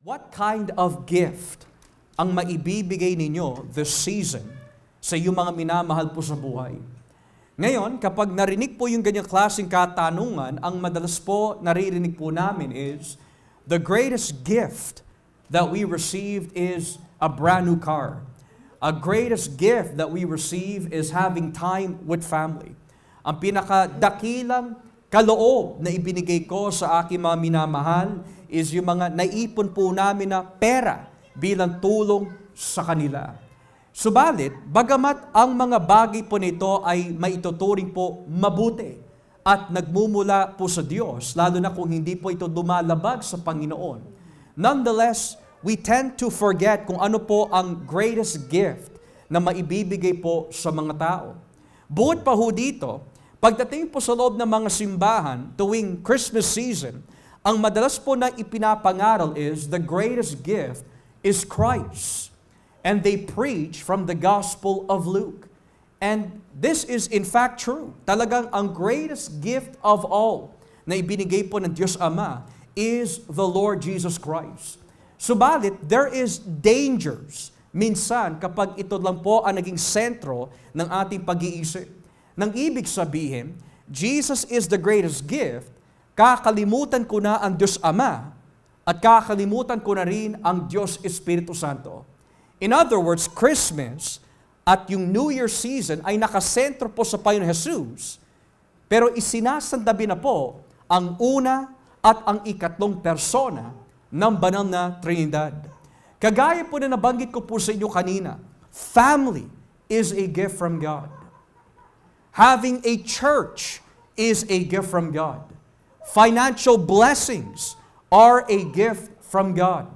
What kind of gift ang maibibigay ninyo this season sa iyong mga minamahal po sa buhay? Ngayon, kapag narinig po yung ganyang klaseng katanungan, ang madalas po naririnig po namin is, the greatest gift that we received is a brand new car. A greatest gift that we receive is having time with family. Ang pinakadakilang kaloob na ibinigay ko sa aking mga minamahal is yung mga naipon po namin na pera bilang tulong sa kanila. Subalit, bagamat ang mga bagay po nito ay maituturing po mabuti at nagmumula po sa Diyos, lalo na kung hindi po ito dumalabag sa Panginoon, nonetheless, we tend to forget kung ano po ang greatest gift na maibibigay po sa mga tao. Bukod pa ho dito, pagdating po sa loob ng mga simbahan tuwing Christmas season, ang madalas po na ipinapangaral is the greatest gift is Christ. And they preach from the Gospel of Luke. And this is in fact true. Talagang ang greatest gift of all na ibinigay po ng Diyos Ama is the Lord Jesus Christ. Subalit, there is dangers minsan kapag ito lang po ang naging sentro ng ating pag-iisip. Nang ibig sabihin, Jesus is the greatest gift, kakalimutan ko na ang Diyos Ama at kakalimutan ko na rin ang Diyos Espiritu Santo. In other words, Christmas at yung New Year season ay nakasentro po sa Panginoon Jesus, pero isinasandabi na po ang una at ang ikatlong persona ng banal na Trinidad. Kagaya po na nabanggit ko po sa inyo kanina, family is a gift from God. Having a church is a gift from God. Financial blessings are a gift from God.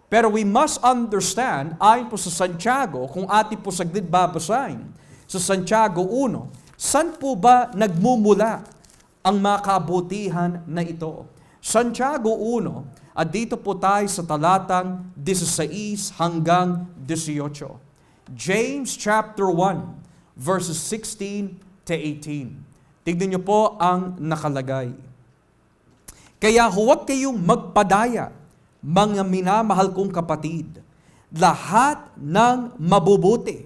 Pero we must understand, ayon po sa Santiago, kung ating po saglit babasahin, sa Santiago 1, saan po ba nagmumula ang mga kabutihan na ito? Santiago 1, at dito po tayo sa talatang 16 hanggang 18. James chapter 1, verses 16 to 18. Tignan niyo po ang nakalagay. Kaya huwag kayong magpadaya, mga minamahal kong kapatid. Lahat ng mabubuti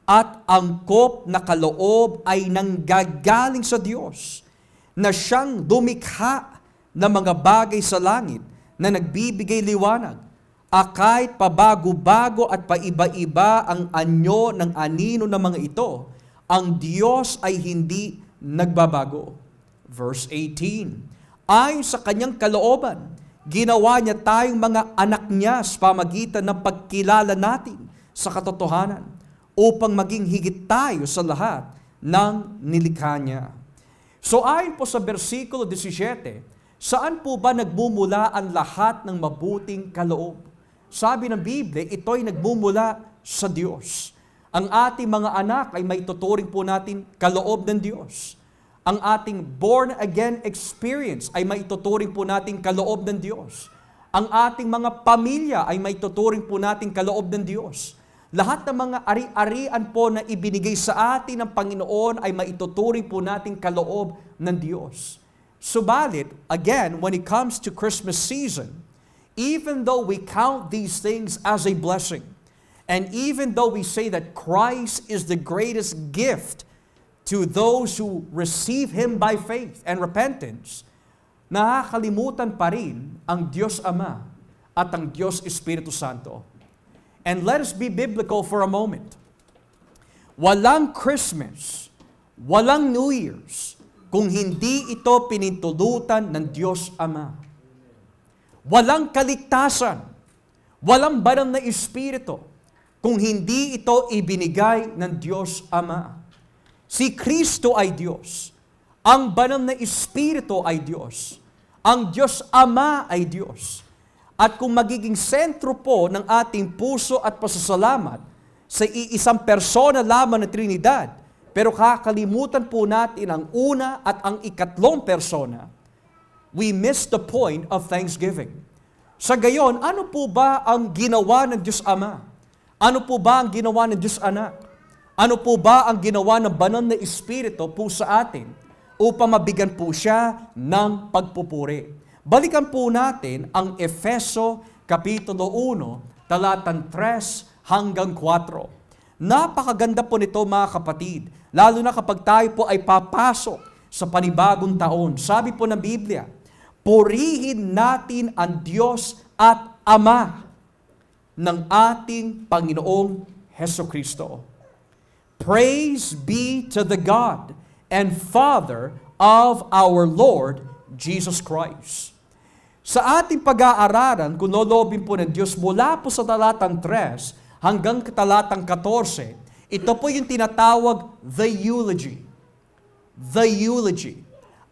at angkop na kaloob ay nanggagaling sa Diyos, na siyang dumikha ng mga bagay sa langit na nagbibigay liwanag. Kahit pabago-bago at paiba-iba ang anyo ng anino ng mga ito, ang Diyos ay hindi nagbabago. Verse 18, ayon sa kanyang kalooban, ginawa niya tayong mga anak niya sa pamagitan ng pagkilala natin sa katotohanan upang maging higit tayo sa lahat ng nilikha niya. So ayon po sa versikulo 17, saan po ba nagmumula ang lahat ng mabuting kaloob? Sabi ng Biblia, ito'y nagmumula sa Diyos. Ang ating mga anak ay maituturing po natin kaloob ng Diyos. Ang ating born-again experience ay maituturing po natin kaloob ng Diyos. Ang ating mga pamilya ay maituturing po natin kaloob ng Diyos. Lahat ng mga ari-arian po na ibinigay sa atin ng Panginoon ay maituturing po natin kaloob ng Diyos. Subalit, again, when it comes to Christmas season, even though we count these things as a blessing, and even though we say that Christ is the greatest gift to those who receive Him by faith and repentance, nakakalimutan pa rin ang Diyos Ama at ang Diyos Espiritu Santo. And let us be biblical for a moment. Walang Christmas, walang New Year's, kung hindi ito pinintulutan ng Diyos Ama. Walang kaligtasan, walang banal na Espiritu, kung hindi ito ibinigay ng Diyos Ama. Si Kristo ay Diyos. Ang banal na Espiritu ay Diyos. Ang Diyos Ama ay Diyos. At kung magiging sentro po ng ating puso at pasasalamat sa iisang persona lamang na Trinidad, pero kakalimutan po natin ang una at ang ikatlong persona, we miss the point of thanksgiving. Sa gayon, ano po ba ang ginawa ng Diyos Ama? Ano po ba ang ginawa ng Diyos Anak? Ano po ba ang ginawa ng banal na Espiritu po sa atin upang mabigyan po siya ng pagpupuri? Balikan po natin ang Efeso Kapitulo 1, talatang 3 hanggang 4. Napakaganda po nito mga kapatid, lalo na kapag tayo po ay papasok sa panibagong taon. Sabi po ng Biblia, purihin natin ang Diyos at Ama ng ating Panginoong Hesukristo. Praise be to the God and Father of our Lord Jesus Christ. Sa ating pag-aaralan, kung lolobin po ng Diyos, mula po sa talatang 3 hanggang talatang 14, ito po yung tinatawag the eulogy. The eulogy.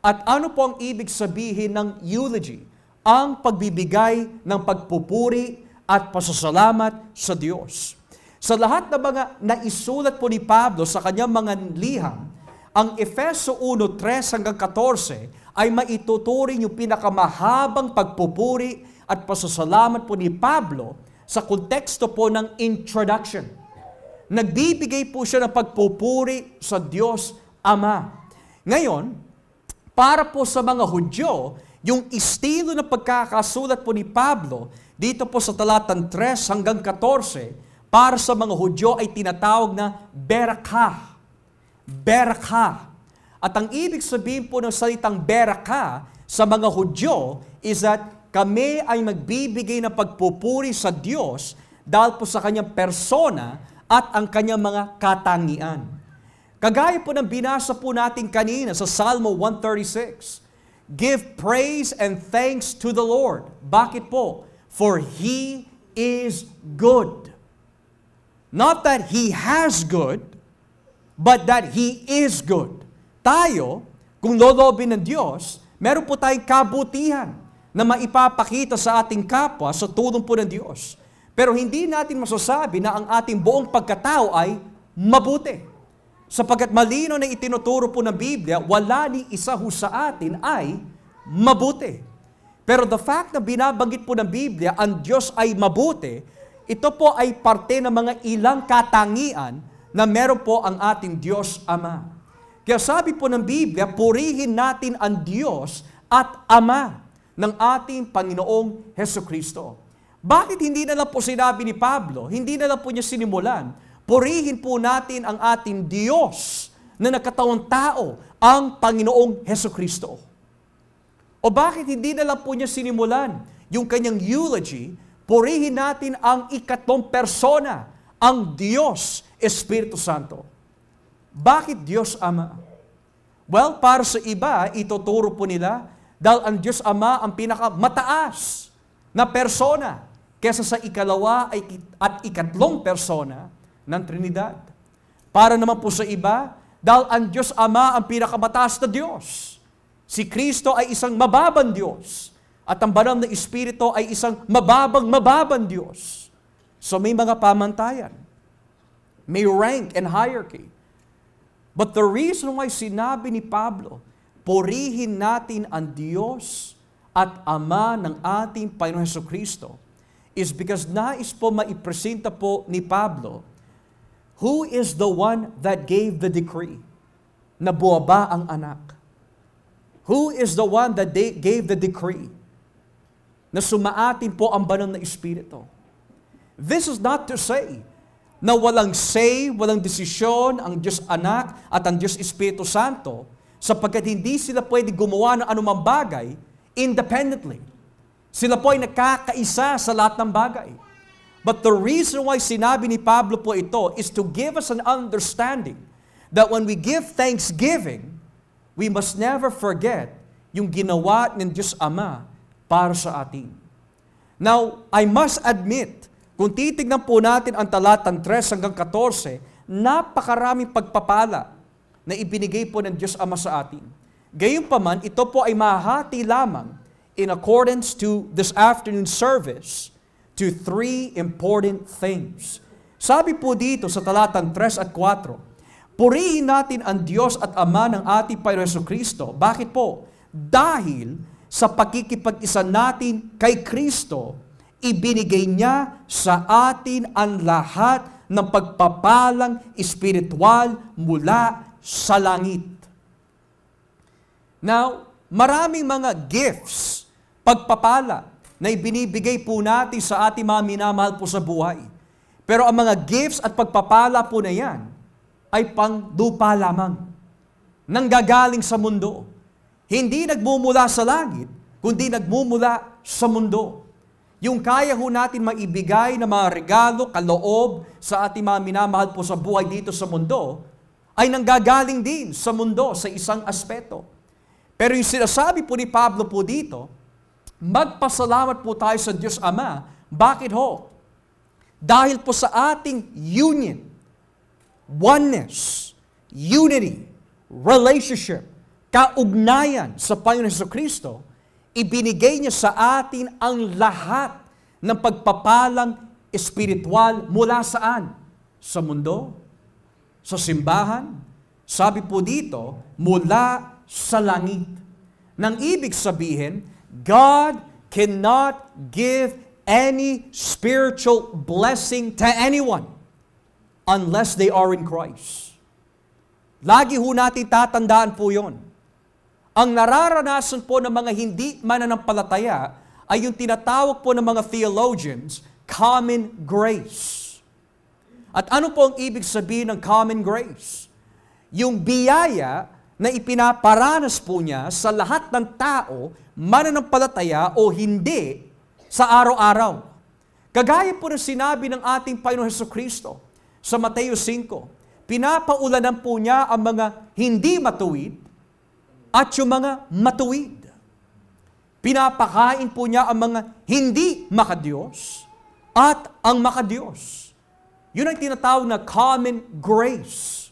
At ano po ang ibig sabihin ng eulogy? Ang pagbibigay ng pagpupuri at pasasalamat sa Diyos. Sa lahat ng mga naisulat po ni Pablo sa kanyang mga liham, ang Efeso 1:3 hanggang 14 ay maituturing yung pinakamahabang pagpupuri at pasasalamat po ni Pablo sa konteksto po ng introduction. Nagbibigay po siya ng pagpupuri sa Diyos Ama. Ngayon, para po sa mga Hudyo, yung estilo ng pagkakasulat po ni Pablo, dito po sa talatang 3 hanggang 14, para sa mga Hudyo ay tinatawag na berakah. Berakah. At ang ibig sabihin po ng salitang berakah sa mga Hudyo is that kami ay magbibigay ng pagpupuri sa Diyos dahil po sa kanyang persona at ang kanyang mga katangian. Kagaya po ng binasa po natin kanina sa Salmo 136, give praise and thanks to the Lord. Bakit po? For He is good. Not that He has good, but that He is good. Tayo, kung lolobin ng Diyos, meron po tayong kabutihan na maipapakita sa ating kapwa sa tulong po ng Diyos. Pero hindi natin masasabi na ang ating buong pagkatao ay mabuti. Sapagkat malino na itinuturo po ng Biblia, wala ni isa ho sa atin ay mabuti. Pero the fact na binabanggit po ng Biblia, ang Diyos ay mabuti, ito po ay parte ng mga ilang katangian na meron po ang ating Diyos Ama. Kaya sabi po ng Biblia, purihin natin ang Diyos at Ama ng ating Panginoong Hesukristo. Bakit hindi na lang po sinabi ni Pablo, hindi na lang po niya sinimulan, purihin po natin ang ating Diyos na nakatawang tao, ang Panginoong Hesukristo. O bakit hindi na lang po niya sinimulan yung kanyang eulogy, purihin natin ang ikatlong persona, ang Diyos Espiritu Santo. Bakit Diyos Ama? Well, para sa iba, ituturo po nila dahil ang Diyos Ama ang pinakamataas na persona kesa sa ikalawa at ikatlong persona ng Trinidad. Para naman po sa iba, dahil ang Diyos Ama ang pinakamataas na Diyos. Si Kristo ay isang mababang Diyos. At ang banal na Espiritu ay isang mababang Diyos. So may mga pamantayan. May rank and hierarchy. But the reason why sinabi ni Pablo, purihin natin ang Diyos at Ama ng ating Panginoon Hesukristo is because nais po maipresenta po ni Pablo, who is the one that gave the decree na buwaba ang anak? Who is the one that gave the decree na sumaatin po ang banal na Espiritu? This is not to say na walang say, walang desisyon ang Diyos Anak at ang Diyos Espiritu Santo sapagkat hindi sila pwede gumawa ng anumang bagay independently. Sila po ay nakakaisa sa lahat ng bagay. But the reason why sinabi ni Pablo po ito is to give us an understanding that when we give thanksgiving, we must never forget yung ginawa ng Diyos Ama para sa atin. Now, I must admit, kung titignan po natin ang talatang 3 hanggang 14, napakaraming pagpapala na ibinigay po ng Diyos Ama sa atin. Gayunpaman, ito po ay mahati lamang in accordance to this afternoon service to 3 important things. Sabi po dito sa talatang 3 at 4, purihin natin ang Diyos at Ama ng ating Panginoon Jesucristo. Bakit po? Dahil sa pakikipag-isa natin kay Kristo, ibinigay niya sa atin ang lahat ng pagpapalang espiritual mula sa langit. Now, maraming mga gifts, pagpapala, na ibinibigay po natin sa ating mga minamahal po sa buhay. Pero ang mga gifts at pagpapala po na yan ay pangdupa lamang, nanggagaling sa mundo. Hindi nagmumula sa langit, kundi nagmumula sa mundo. Yung kaya ho natin maibigay na mga regalo, kaloob sa ating mga minamahal po sa buhay dito sa mundo, ay nanggagaling din sa mundo sa isang aspeto. Pero yung sinasabi po ni Pablo po dito, magpasalamat po tayo sa Diyos Ama. Bakit ho? Dahil po sa ating union, oneness, unity, relationship, kaugnayan sa Panginoon Jesucristo, ibinigay niya sa atin ang lahat ng pagpapalang espiritual mula saan? Sa mundo? Sa simbahan? Sabi po dito, mula sa langit. Nang ibig sabihin, God cannot give any spiritual blessing to anyone unless they are in Christ. Lagi ho natin tatandaan po yon. Ang nararanasan po ng mga hindi mananampalataya ay yung tinatawag po ng mga theologians, common grace. At ano po ang ibig sabihin ng common grace? Yung biyaya na ipinaparanas po niya sa lahat ng tao, mananampalataya o hindi, sa araw-araw. Kagaya po ng sinabi ng ating Panginoon Jesucristo sa Mateo 5, pinapaulanan po niya ang mga hindi matuwid at yung mga matuwid. Pinapakain po niya ang mga hindi makadiyos at ang makadiyos. Yun ang tinatawag na common grace.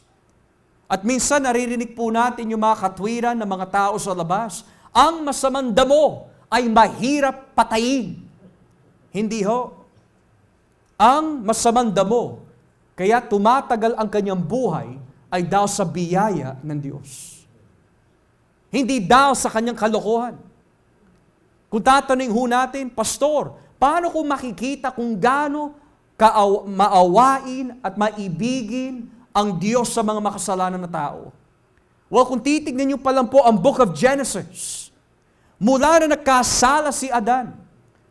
At minsan naririnig po natin yung mga katwiran ng mga tao sa labas, ang masamang damo ay mahirap patayin. Hindi ho. Ang masamang damo, kaya tumatagal ang kanyang buhay, ay daw sa biyaya ng Diyos. Hindi daw sa kanyang kalokohan. Kung tatanungin ho natin, Pastor, paano ko makikita kung gaano maawain at maibigin ang Diyos sa mga makasalanan na tao? Well, kung titignan niyo pa lang po ang Book of Genesis, mula na nagkasala si Adan,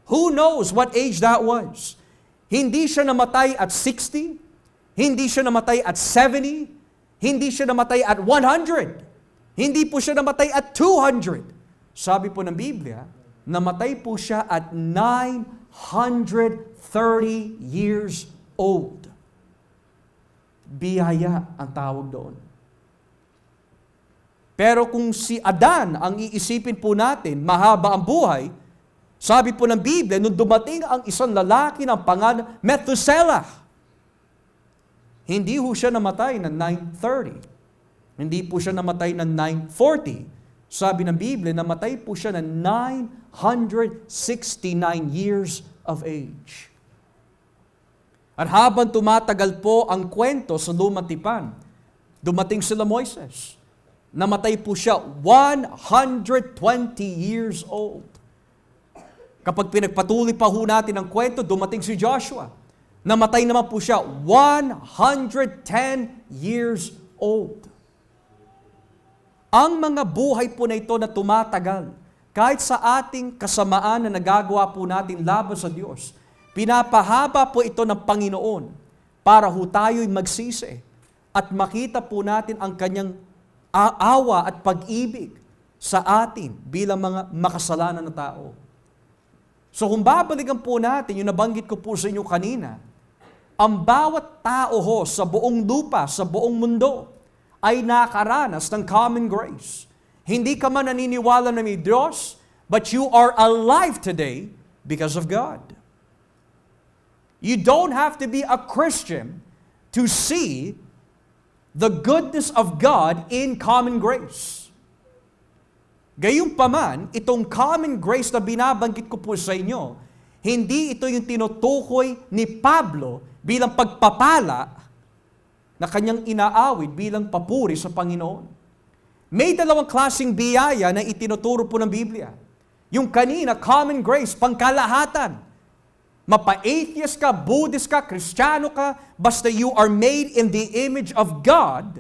who knows what age that was? Hindi siya namatay at 60, hindi siya namatay at 70, hindi siya namatay at 100, hindi po siya namatay at 200. Sabi po ng Biblia, namatay po siya at 930 years old. Biyaya ang tawag doon. Pero kung si Adan ang iisipin po natin, mahaba ang buhay, sabi po ng Biblia, nung dumating ang isang lalaki ng pangalan Methuselah, hindi ho siya namatay ng 930. Hindi po siya namatay ng 940. Sabi ng Biblia, namatay po siya ng 969 years of age. At habang tumatagal po ang kwento sa Lumang Tipan, dumating sila Moises. Namatay po siya 120 years old. Kapag pinagpatuloy pa ho natin ang kwento, dumating si Joshua. Namatay naman po siya 110 years old. Ang mga buhay po na ito na tumatagal, kahit sa ating kasamaan na nagagawa po natin laban sa Diyos, pinapahaba po ito ng Panginoon para ho tayo'y magsisi at makita po natin ang kanyang awa at pag-ibig sa atin bilang mga makasalanan na tao. So kung babalikan po natin, yung nabanggit ko po sa inyo kanina, ang bawat tao ho sa buong lupa, sa buong mundo, ay nakaranas ng common grace. Hindi ka man naniniwala na may Diyos, but you are alive today because of God. You don't have to be a Christian to see the goodness of God in common grace. Gayunpaman, itong common grace na binabanggit ko po sa inyo, hindi ito yung tinutukoy ni Pablo bilang pagpapala na kanyang inaawit bilang papuri sa Panginoon. May dalawang klaseng biyaya na itinuturo po ng Biblia. Yung kanina, common grace, pangkalahatan. Mapa-atheist ka, Buddhist ka, Kristiyano ka, basta you are made in the image of God,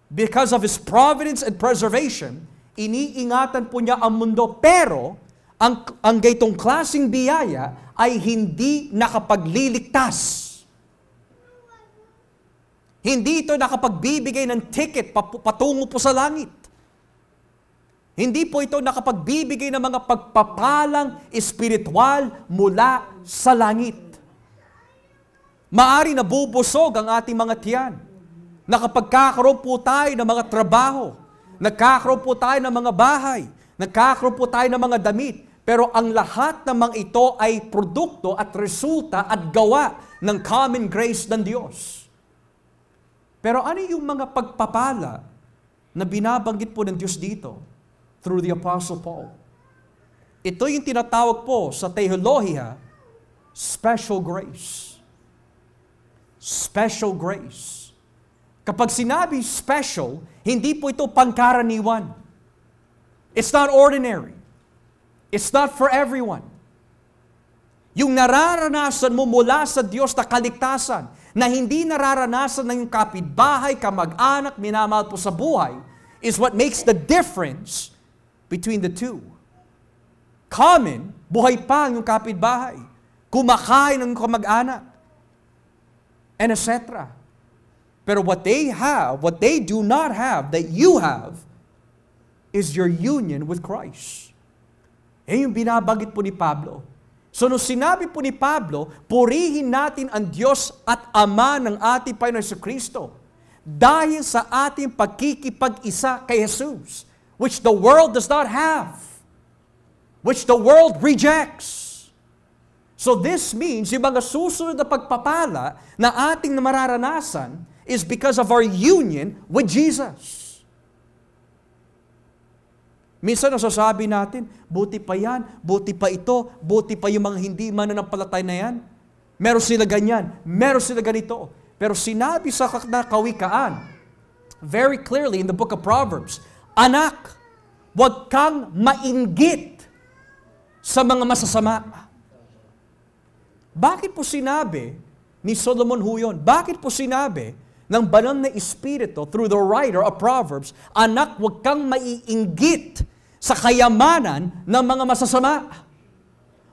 because of His providence and preservation, iniingatan po niya ang mundo. Pero, ang gaytong klaseng biyaya ay hindi nakapagliligtas. Hindi ito nakapagbibigay ng ticket patungo po sa langit. Hindi po ito nakapagbibigay ng mga pagpapalang espiritual mula sa langit. Maari nabubusog ang ating mga tiyan. Nakapagkakaroon po tayo ng mga trabaho. Nagkakaroon po tayo ng mga bahay. Nagkakaroon po tayo ng mga damit. Pero ang lahat ng mga ito ay produkto at resulta at gawa ng common grace ng Diyos. Pero ano yung mga pagpapala na binabanggit po ng Diyos dito through the Apostle Paul? Ito yung tinatawag po sa teolohiya, special grace. Special grace. Kapag sinabi special, hindi po ito pangkaraniwan. It's not ordinary. It's not for everyone. Yung nararanasan mo mula sa Diyos na kaligtasan, na hindi nararanasan ng yung kapitbahay, kamag-anak, minamahal po sa buhay, is what makes the difference between the two. Common, buhay pa yung kapitbahay, kumakain ng kamag-anak, and etc. Pero what they have, what they do not have, that you have, is your union with Christ. Yung binabanggit po ni Pablo. So, nung sinabi po ni Pablo, purihin natin ang Diyos at Ama ng ating Panginoon Jesucristo dahil sa ating pagkikipag-isa kay Jesus, which the world does not have, which the world rejects. So, this means yung mga susunod na pagpapala na ating mararanasan is because of our union with Jesus. Minsan nasasabi natin, buti pa yan, buti pa ito, buti pa yung mga hindi mananampalatay na yan. Meron sila ganyan, meron sila ganito. Pero sinabi sa kawikaan, very clearly in the book of Proverbs, anak, huwag kang mainggit sa mga masasama. Bakit po sinabi ni Solomon ho yun? Bakit po sinabi ng banal na Espiritu through the writer of Proverbs, anak, huwag kang maiinggit sa kayamanan ng mga masasama.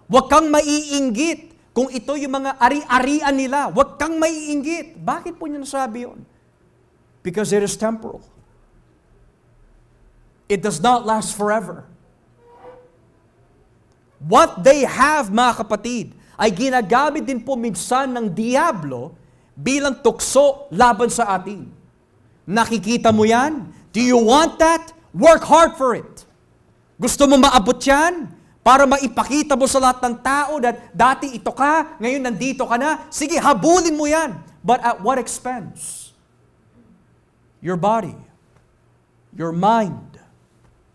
Huwag kang maiinggit kung ito yung mga ari-arian nila. Huwag kang maiinggit. Bakit po niya nasabi yun? Because it is temporal. It does not last forever. What they have, mga kapatid, ay ginagamit din po minsan ng diablo bilang tukso laban sa atin. Nakikita mo yan? Do you want that? Work hard for it. Gusto mo maabot yan? Para maipakita mo sa lahat ng tao that dati ito ka, ngayon nandito ka na? Sige, habulin mo yan. But at what expense? Your body, your mind,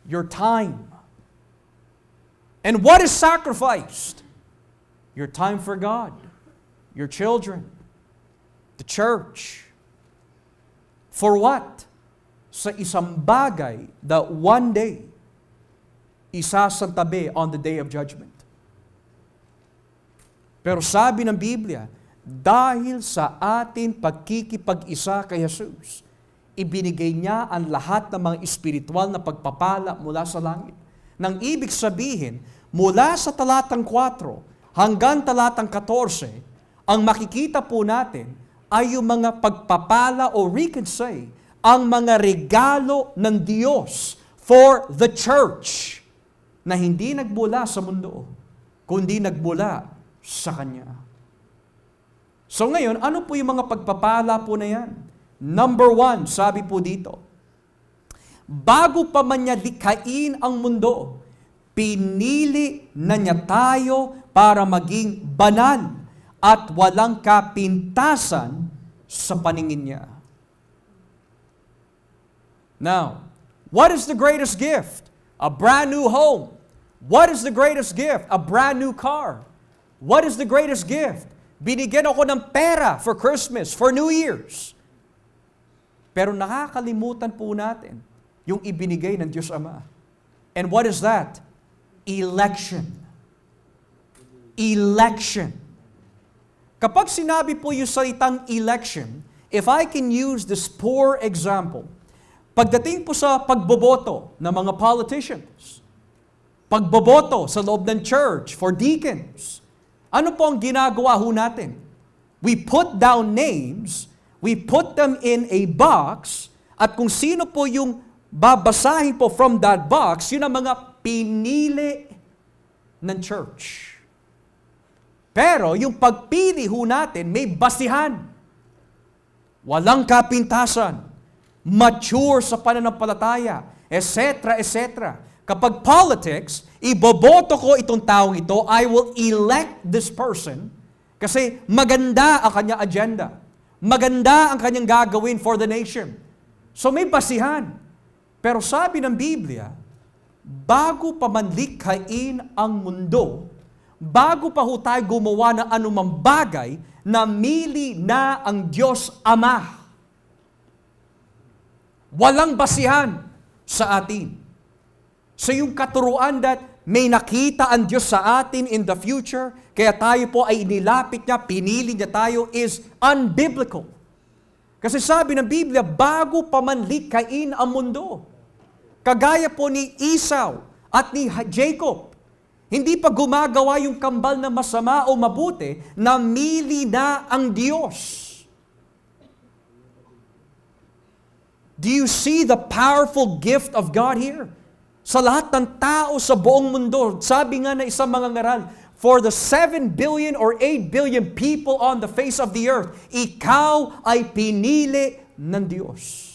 your time. And what is sacrificed? Your time for God, your children, the church. For what? Sa isang bagay that one day isasantabi on the day of judgment. Pero sabi ng Biblia, dahil sa ating pagkikipag-isa kay Jesus, ibinigay niya ang lahat ng mga espiritual na pagpapala mula sa langit. Nang ibig sabihin, mula sa talatang 4 hanggang talatang 14, ang makikita po natin ay yung mga pagpapala o we can say, ang mga regalo ng Diyos for the church na hindi nagmula sa mundo, kundi nagmula sa Kanya. So ngayon, ano po yung mga pagpapala po na yan? Number 1, sabi po dito, bago pa man niya likhain ang mundo, pinili na niya tayo para maging banal at walang kapintasan sa paningin niya. Now, what is the greatest gift? A brand new home. What is the greatest gift? A brand new car. What is the greatest gift? Binigyan ako ng pera for Christmas, for New Year's. Pero nakakalimutan po natin yung ibinigay ng Diyos Ama. And what is that? Election. Election. Kapag sinabi po yung salitang election, if I can use this poor example, pagdating po sa pagboboto ng mga politicians, Pagboboto sa loob ng church for deacons. Ano po ang ginagawa ho natin? We put down names, we put them in a box, at kung sino po yung babasahin po from that box, yun ang mga pinili ng church. Pero yung pagpili ho natin, may basihan. Walang kapintasan. Mature sa pananampalataya, etc., etc. Kapag politics, iboboto ko itong taong ito, I will elect this person kasi maganda ang kanyang agenda. Maganda ang kanyang gagawin for the nation. So may basihan. Pero sabi ng Biblia, bago pa man likhain ang mundo, bago pa ho tayo gumawa ng anumang bagay, namili na ang Diyos Ama. Walang basihan sa atin. So yung katuruan that may nakita ang Diyos sa atin in the future, kaya tayo po ay inilapit niya, pinili niya tayo, is unbiblical. Kasi sabi ng Biblia, bago pa man likhain ang mundo. Kagaya po ni Esau at ni Jacob, hindi pa gumagawa yung kambal na masama o mabuti, namili na ang Diyos. Do you see the powerful gift of God here? Sa lahat ng tao sa buong mundo, sabi nga na isang mga ngaral, for the 7 billion or 8 billion people on the face of the earth, ikaw ay pinili ng Diyos.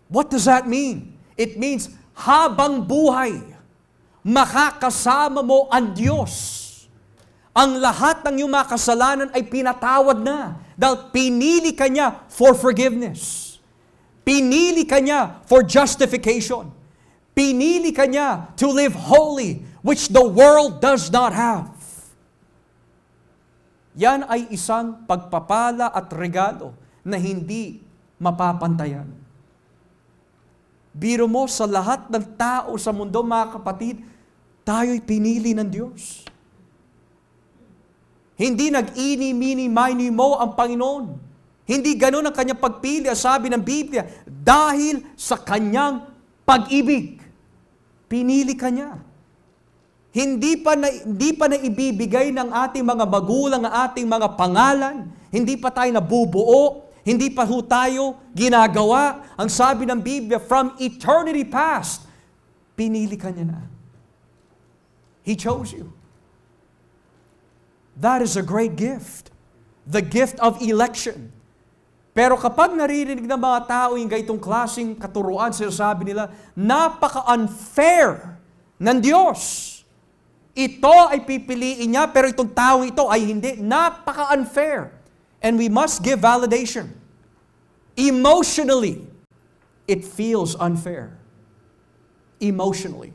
What does that mean? It means, habang buhay, makakasama mo ang Diyos. Ang lahat ng iyong mga kasalanan ay pinatawad na dahil pinili ka niya for forgiveness. Pinili ka niya for justification. Pinili ka niya to live holy, which the world does not have. Yan ay isang pagpapala at regalo na hindi mapapantayan. Biro mo sa lahat ng tao sa mundo, mga kapatid, tayo'y pinili ng Diyos. Hindi nag-ini-mini-mini mo ang Panginoon. Hindi ganun ang kanyang pagpili, sabi ng Biblia, dahil sa kanyang pag-ibig. Pinili ka niya. Hindi pa na ibibigay ng ating mga magulang ang ating mga pangalan. Hindi pa tayo nabubuo. Hindi pa ho tayo ginagawa. Ang sabi ng Biblia, from eternity past, pinili ka niya na. He chose you. That is a great gift. The gift of election. Pero kapag naririnig ng mga tao yung ganitong klaseng katuruan, sinasabi nila, napaka-unfair ng Diyos. Ito ay pipiliin niya, pero itong tao ito ay hindi. Napaka-unfair. And we must give validation. Emotionally, it feels unfair. Emotionally.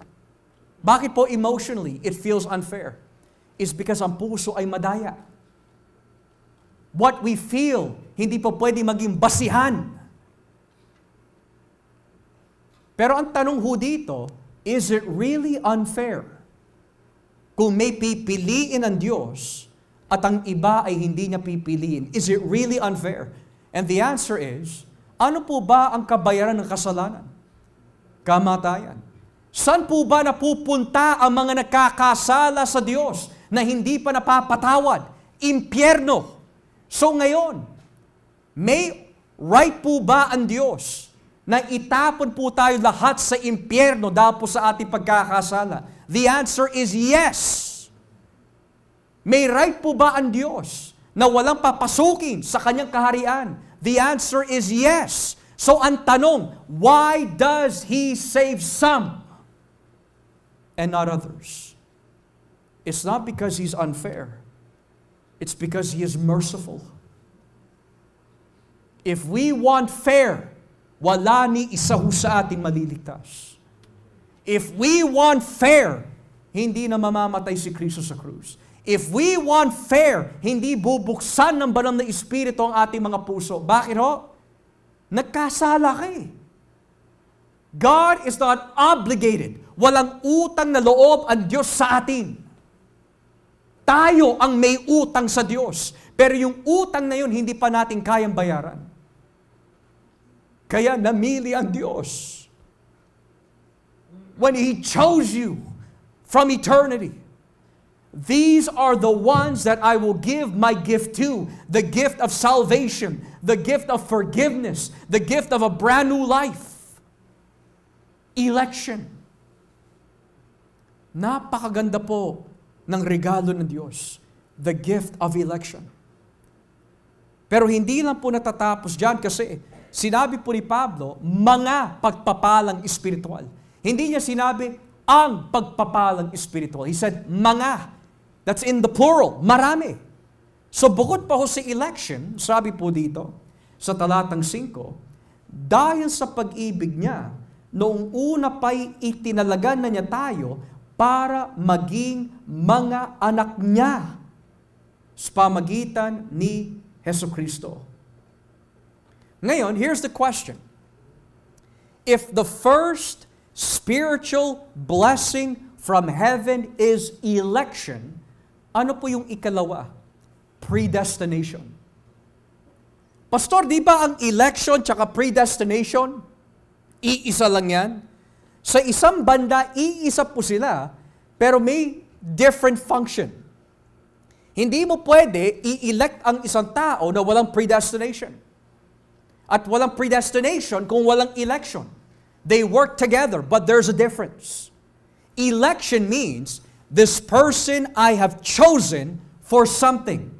Bakit po emotionally it feels unfair? Is because ang puso ay madaya. What we feel, hindi po pwede maging basihan. Pero ang tanong ho dito, is it really unfair? Kung may pipiliin ng Diyos at ang iba ay hindi niya pipiliin, is it really unfair? And the answer is, ano po ba ang kabayaran ng kasalanan? Kamatayan. Saan po ba napupunta ang mga nakakasala sa Diyos na hindi pa napapatawad? Impyerno. So ngayon, may right po ba ang Diyos na itapon po tayo lahat sa impyerno dahil po sa ating pagkakasala? The answer is yes. May right po ba ang Diyos na walang papasukin sa kanyang kaharian? The answer is yes. So ang tanong, why does He save some and not others? It's not because He's unfair. It's because He is merciful. If we want fair, wala ni isa ho sa atin maliligtas. If we want fair, hindi na mamamatay si Kristo sa krus. If we want fair, hindi bubuksan ng banal na Espiritu ang ating mga puso. Bakit ho? Nagkasala ka eh. God is not obligated. Walang utang na loob ang Diyos sa atin. Tayo ang may utang sa Diyos. Pero yung utang na yun, hindi pa natin kayang bayaran. Kaya namili ang Diyos. when He chose you from eternity. These are the ones that I will give my gift to. The gift of salvation, the gift of forgiveness, the gift of a brand new life. Election. Napakaganda po ng regalo ng Diyos. The gift of election. Pero hindi lang po natatapos dyan kasi sinabi po ni Pablo, mga pagpapalang espiritual. Hindi niya sinabi, ang pagpapalang espiritual. He said, mga. That's in the plural, marami. So bukod pa ho sa election, sabi po dito, sa talatang 5, dahil sa pag-ibig niya, noong una pa'y itinalagan na niya tayo para maging mga anak niya sa pamagitan ni Jesucristo. Ngayon, here's the question. If the first spiritual blessing from heaven is election, ano po yung ikalawa? Predestination. Pastor, di ba ang election tsaka predestination, iisa lang yan? Sa isang banda, iisa po sila, pero may different function. Hindi mo pwede i-elect ang isang tao na walang predestination. At walang predestination kung walang election. They work together, but there's a difference. Election means, this person I have chosen for something.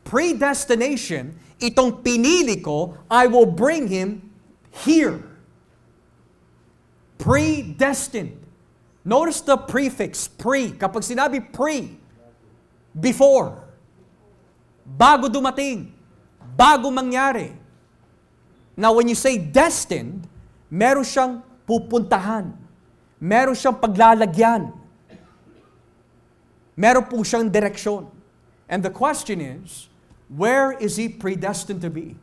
Predestination, itong pinili ko, I will bring him here. Predestined. Notice the prefix, pre. Kapag sinabi pre, before, bago dumating, bago mangyari. Now, when you say destined, meron siyang pupuntahan. Meron siyang paglalagyan. Meron po siyang direksyon. And the question is, where is he predestined to be?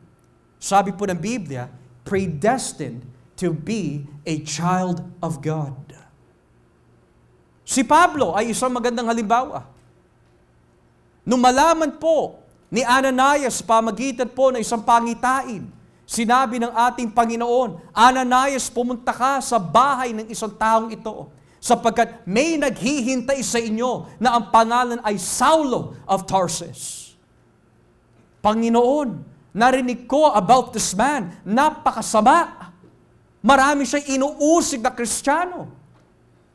Sabi po ng Biblia, predestined to be a child of God. Si Pablo ay isang magandang halimbawa. Nung malaman po ni Ananias sa pamagitan po ng isang pangitain, sinabi ng ating Panginoon, Ananias, pumunta ka sa bahay ng isang taong ito, sapagkat may naghihintay sa inyo na ang pangalan ay Saulo of Tarsus. Panginoon, narinig ko about this man, napakasama. Marami siyang inuusig na Kristiyano.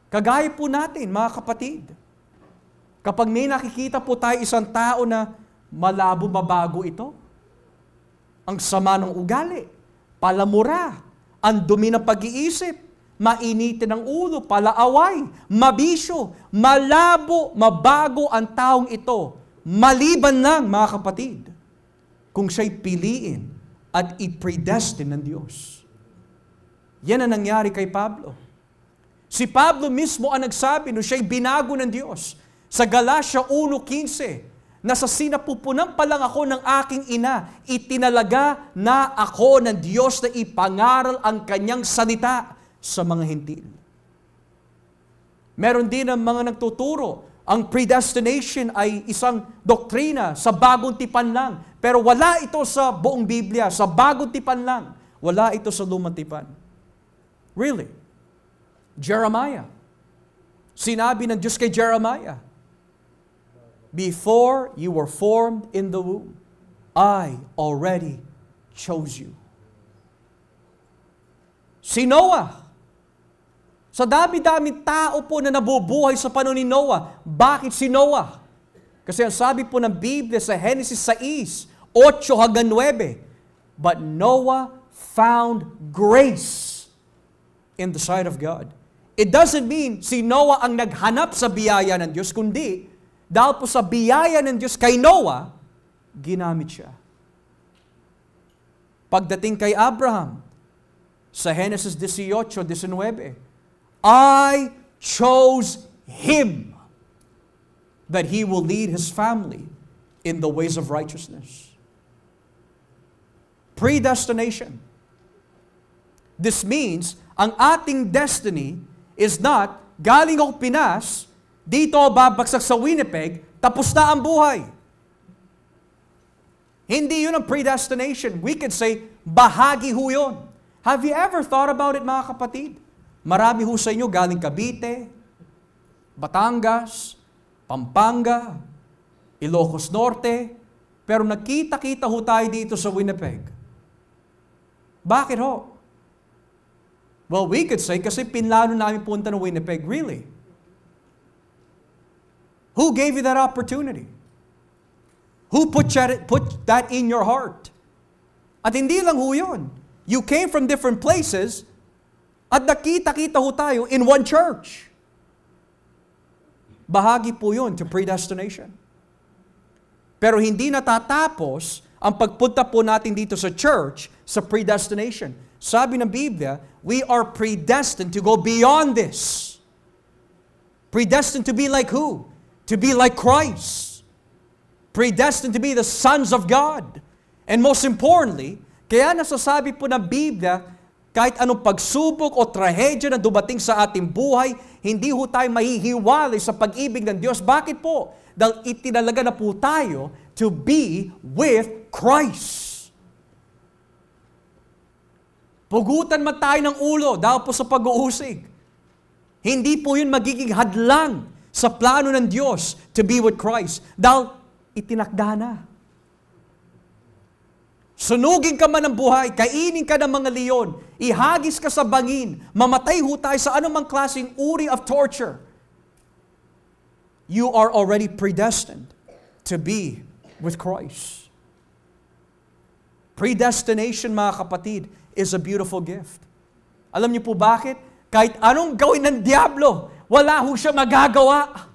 Kagaya po natin, mga kapatid. Kapag may nakikita po tayo isang tao na malabo mabago ito, ang sama ng ugali, palamura, ang dumi ng pag-iisip, mainitin ng ulo, palaaway, mabisyo, malabo, mabago ang taong ito. Maliban lang, mga kapatid, kung siya'y piliin at i-predestine ng Diyos. Yan ang nangyari kay Pablo. Si Pablo mismo ang nagsabi nung siya'y binago ng Diyos. Sa Galatia 1:15, na sa sinapupunan pa lang ako ng aking ina, itinalaga na ako ng Diyos na ipangaral ang kanyang salita sa mga hintil. Meron din ang mga nagtuturo, ang predestination ay isang doktrina sa bagong tipan lang. Pero wala ito sa buong Biblia, sa bagong tipan lang. Wala ito sa lumang tipan. Really? Jeremiah. Sinabi ng Diyos kay Jeremiah, before you were formed in the womb, I already chose you. Si Noah, sa dami-dami tao po na nabubuhay sa panahon ni Noah, bakit si Noah? Kasi ang sabi po ng Biblia sa Genesis 6:8-9, but Noah found grace in the sight of God. It doesn't mean si Noah ang naghanap sa biyaya ng Diyos, kundi dahil po sa biyaya ng Diyos kay Noah, ginamit siya. Pagdating kay Abraham, sa Genesis 18:19, I chose him that he will lead his family in the ways of righteousness. Predestination. This means, ang ating destiny is not, galing ako Pinas, dito babagsak sa Winnipeg, tapos na ang buhay. Hindi yun ang predestination. We could say, bahagi ho yun. Have you ever thought about it, mga kapatid? Marami ho sa inyo galing Cavite, Batangas, Pampanga, Ilocos Norte, pero nakita-kita ho tayo dito sa Winnipeg. Bakit ho? Well, we could say, kasi pinlano namin punta ng Winnipeg. Really? Who gave you that opportunity? Who put that in your heart? At hindi lang ho yun. You came from different places at nakita-kita ho tayo in one church. Bahagi po yun to predestination. Pero hindi natatapos ang pagpunta po natin dito sa church sa predestination. Sabi ng Biblia, we are predestined to go beyond this. Predestined to be like who? To be like Christ. Predestined to be the sons of God. And most importantly, kaya nasasabi po ng Biblia, kahit anong pagsubok o trahedya na dumating sa ating buhay, hindi ho tayo mahihiwalay sa pag-ibig ng Diyos. Bakit po? Dahil itinalaga na po tayo to be with Christ. Pugutan man tayo ng ulo dahil po sa pag-uusig. Hindi po yun magiging hadlang sa plano ng Diyos to be with Christ. Dahil itinakda na. Sunugin ka man ng buhay, kainin ka ng mga leon, ihagis ka sa bangin, mamatay ho tayo sa anumang klaseng uri of torture. You are already predestined to be with Christ. Predestination, mga kapatid, is a beautiful gift. Alam niyo po bakit? Kahit anong gawin ng diablo, wala ho siya magagawa.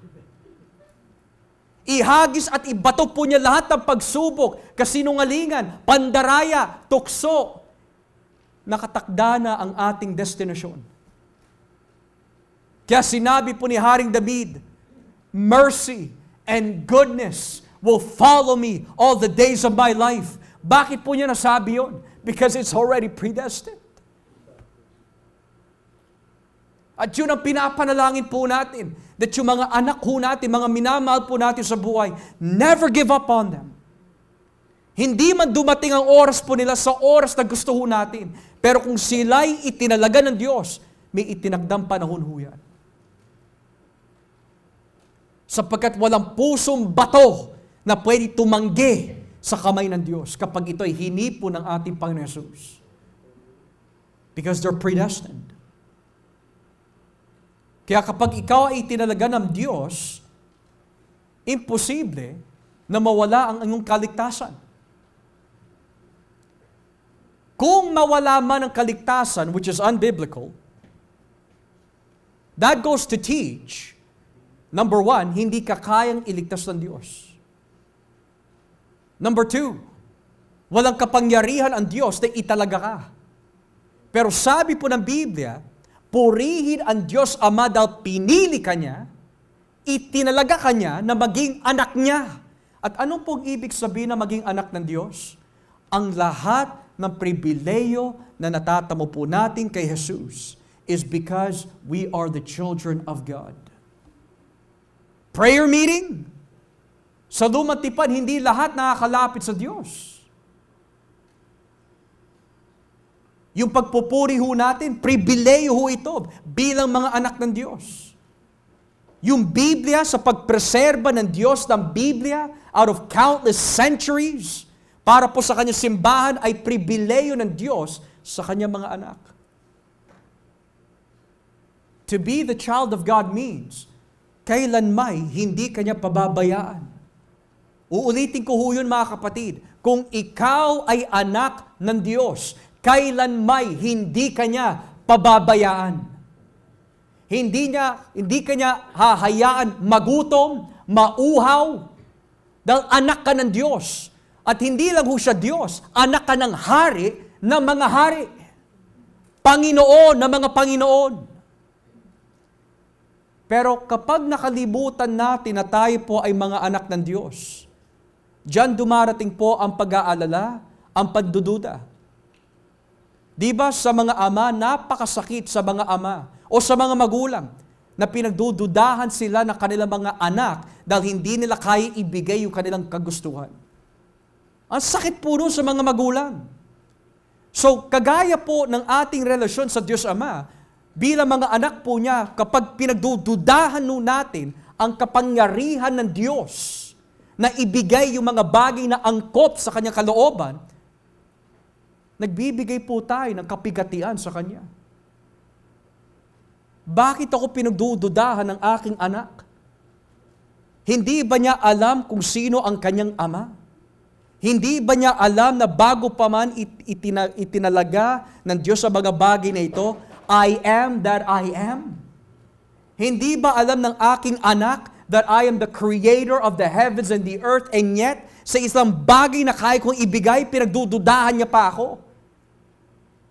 Ihagis at ibatok po niya lahat ng pagsubok, kasinungalingan, pandaraya, tukso. Nakatakda na ang ating destinasyon. Kaya sinabi po ni Haring David, mercy and goodness will follow me all the days of my life. Bakit po niya nasabi yun? Because it's already predestined. At yun ang pinapanalangin po natin, that yung mga anak po natin, mga minamahal po natin sa buhay, never give up on them. Hindi man dumating ang oras po nila sa oras na gusto ho natin, pero kung sila'y itinalaga ng Diyos, may itinagdang panahon ho yan. Sapagkat walang pusong bato na pwede tumanggi sa kamay ng Diyos kapag ito ay hinipo ng ating Panginoon Jesus. Because they're predestined. Kaya kapag ikaw ay itinalaga ng Diyos, imposible na mawala ang iyong kaligtasan. Kung mawala man ang kaligtasan, which is unbiblical, that goes to teach, number one, hindi ka kayang iligtas ng Diyos. Number two, walang kapangyarihan ang Diyos na italaga ka. Pero sabi po ng Biblia, purihin ang Diyos Ama dahil pinili ka niya, itinalaga ka niya na maging anak niya. At anong pong ibig sabihin na maging anak ng Diyos? Ang lahat ng pribileyo na natatamo po natin kay Jesus is because we are the children of God. Prayer meeting? Sa lumang tipan, hindi lahat nakakalapit sa Diyos. Yung pagpupuri ho natin, pribileyo ho ito bilang mga anak ng Diyos. Yung Biblia, sa pagpreserba ng Diyos ng Biblia out of countless centuries, para po sa kanyang simbahan ay pribileyo ng Diyos sa kanyang mga anak. To be the child of God means, kailanmay hindi kanya pababayaan. Uulitin ko ho yun, mga kapatid. Kung ikaw ay anak ng Diyos, kailanmay hindi kanya pababayaan. Hindi kanya hahayaan magutom, mauhaw. Dahil anak ka ng Diyos. At hindi lang ho siya Diyos, anak ka ng hari ng mga hari. Panginoon ng mga Panginoon. Pero kapag nakalimutan natin na tayo po ay mga anak ng Diyos, diyan dumarating po ang pag-aalala, ang pagdududa. Di ba sa mga ama, napakasakit sa mga ama o sa mga magulang na pinagdududahan sila ng kanilang mga anak dahil hindi nila kaya ibigay yung kanilang kagustuhan. Ang sakit po nun sa mga magulang. So, kagaya po ng ating relasyon sa Diyos Ama, bilang mga anak po niya, kapag pinagdududahan natin ang kapangyarihan ng Diyos na ibigay yung mga bagay na angkop sa kanyang kalooban, nagbibigay po tayo ng kapigatian sa Kanya. Bakit ako pinagdududahan ng aking anak? Hindi ba niya alam kung sino ang kanyang ama? Hindi ba niya alam na bago pa man itinalaga ng Diyos sa mga bagay na ito, I am that I am? Hindi ba alam ng aking anak that I am the creator of the heavens and the earth, and yet, sa isang bagay na kaya kong ibigay, pinagdududahan niya pa ako?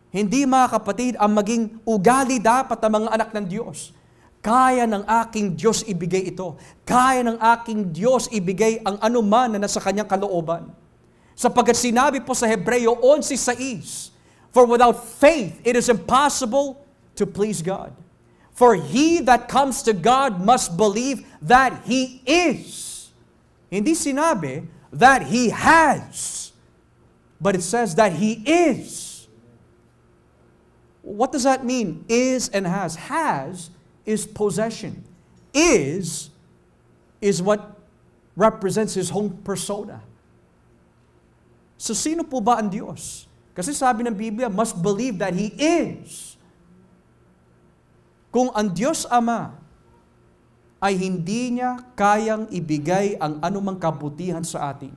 Hindi, mga kapatid, ang maging ugali dapat ng mga anak ng Diyos. Kaya ng aking Diyos ibigay ito. Kaya ng aking Diyos ibigay ang anuman na nasa kanyang kalooban. Sapagkat sinabi po sa Hebreo 11:6, for without faith, it is impossible to please God. For he that comes to God must believe that He is. Hindi sinabi that He has, but it says that He is. What does that mean? Is and has. Has is possession. Is what represents His own persona. So sino po ba ang Diyos? Kasi sabi ng Biblia, must believe that He is. Kung ang Diyos Ama ay hindi niya kayang ibigay ang anumang kabutihan sa atin,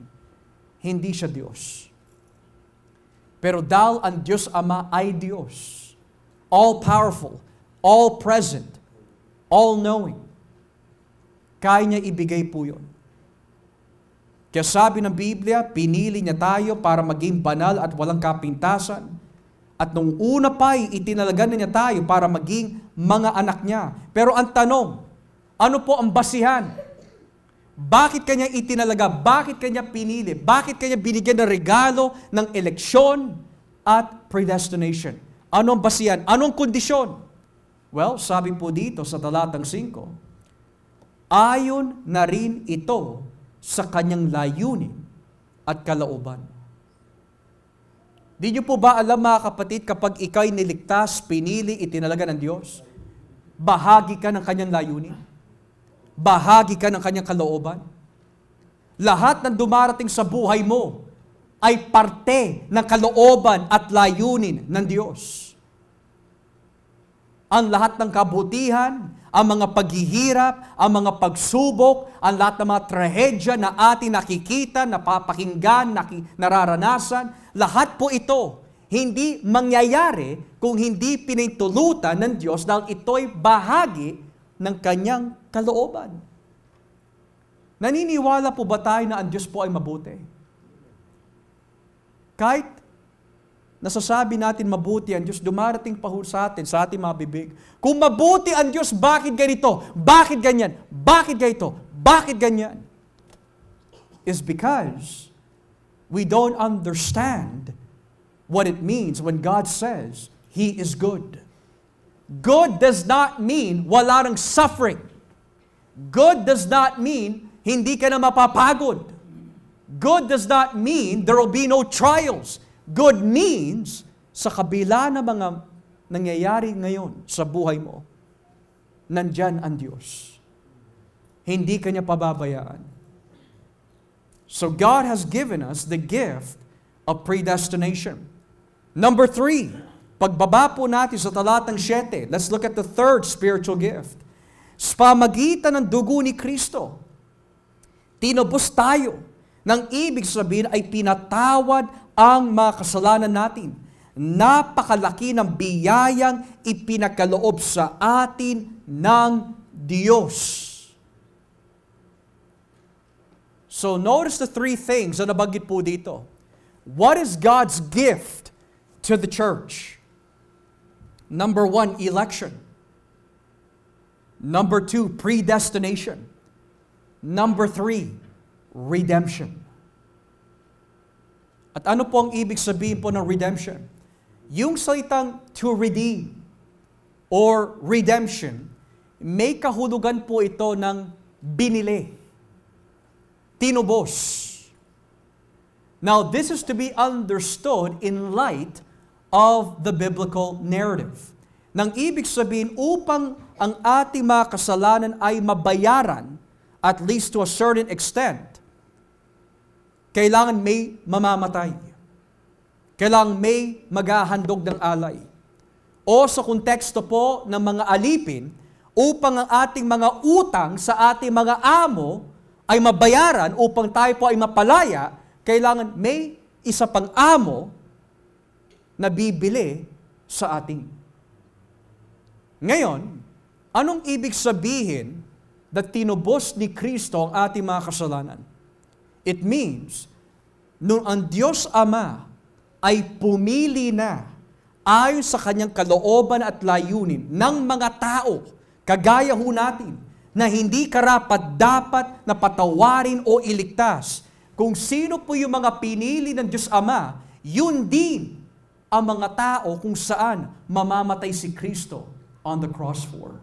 hindi siya Diyos. Pero dahil ang Diyos Ama ay Diyos, all-powerful, all-present, all-knowing, kaya niya ibigay po yun. Kaya sabi ng Biblia, pinili niya tayo para maging banal at walang kapintasan. At nung una pa'y itinalaga na niya tayo para maging mga anak niya. Pero ang tanong, ano po ang basihan? Bakit kanya itinalaga? Bakit kanya pinili? Bakit kanya binigyan ng regalo ng eleksyon at predestination? Ano ang basihan? Anong kondisyon? Well, sabi po dito sa talatang 5, ayon na rin ito sa kanyang layunin at kalooban. Di niyo po ba alam, mga kapatid, kapag ikaw'y niligtas, pinili, itinalaga ng Diyos, bahagi ka ng kanyang layunin. Bahagi ka ng kanyang kalooban. Lahat ng dumarating sa buhay mo ay parte ng kalooban at layunin ng Diyos. Ang lahat ng kabutihan, ang mga paghihirap, ang mga pagsubok, ang lahat ng mga trahedya na ating nakikita, napapakinggan, nararanasan, lahat po ito hindi mangyayari kung hindi pinintulutan ng Diyos dahil ito'y bahagi ng kanyang kalooban. Naniniwala po ba tayo na ang Diyos po ay mabuti? Kahit nasasabi natin mabuti ang Diyos, dumarating pa ho sa ating mga bibig. Kung mabuti ang Diyos, bakit ganito? Bakit ganyan? Bakit ganito? Bakit ganyan? Is because we don't understand what it means when God says He is good. Good does not mean wala nang suffering. Good does not mean hindi ka na mapapagod. Good does not mean there will be no trials. Good means sa kabila ng mga nangyayari ngayon sa buhay mo, nandyan ang Diyos. Hindi ka niya pababayaan. So God has given us the gift of predestination. Number 3, pagbaba po natin sa talatang 7, let's look at the third spiritual gift. Sa pamagitan ng dugo ni Kristo, tinubos tayo. Nang ibig sabihin ay pinatawad ang mga kasalanan natin. Napakalaki ng biyayang ipinakaloob sa atin ng Diyos. So notice the 3 things na nabanggit po dito. What is God's gift to the church? Number 1, election. Number 2, predestination. Number 3, redemption. At ano po ang ibig sabihin po ng redemption? Yung salitang to redeem or redemption, may kahulugan po ito ng binili, tinubos. Now, this is to be understood in light of the biblical narrative. Nang ibig sabihin, upang ang ating mga kasalanan ay mabayaran, at least to a certain extent, kailangan may mamamatay. Kailangan may maghahandog ng alay. O sa konteksto po ng mga alipin, upang ang ating mga utang sa ating mga amo ay mabayaran, upang tayo po ay mapalaya, kailangan may isa pang amo na bibili sa ating. Ngayon, anong ibig sabihin na tinubos ni Kristo ang ating mga kasalanan? It means, nung ang Diyos Ama ay pumili na ayon sa kanyang kalooban at layunin ng mga tao, kagaya ho natin, na hindi karapat-dapat na patawarin o iligtas. Kung sino po yung mga pinili ng Diyos Ama, yun din ang mga tao kung saan mamamatay si Kristo on the cross for.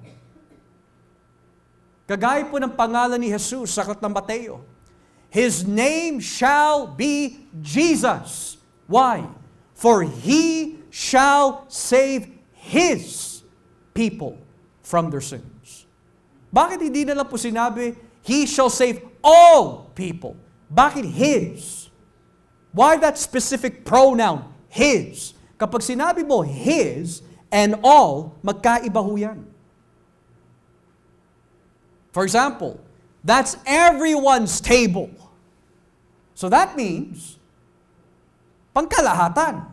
Kagaya po ng pangalan ni Jesus sa aklat ng Mateo, His name shall be Jesus. Why? For He shall save His people from their sins. Bakit hindi na lang po sinabi, He shall save all people? Bakit His? Why that specific pronoun, His? Kapag sinabi mo His and all, magkaiba ho yan. For example, that's everyone's table. So that means, pangkalahatan.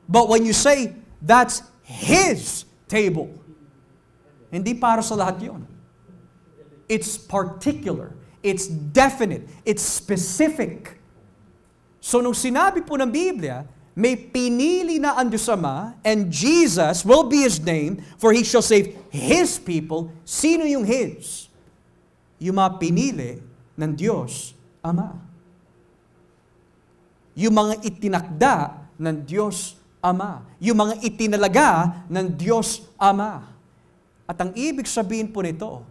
But when you say, that's His table, hindi para sa lahat yun. It's particular. It's definite. It's specific. So nung sinabi po ng Biblia, may pinili na ang Diyos Ama, and Jesus will be His name, for He shall save His people. Sino yung His? Yung mga pinili ng Diyos Ama. Yung mga itinakda ng Diyos Ama. Yung mga itinalaga ng Diyos Ama. At ang ibig sabihin po nito,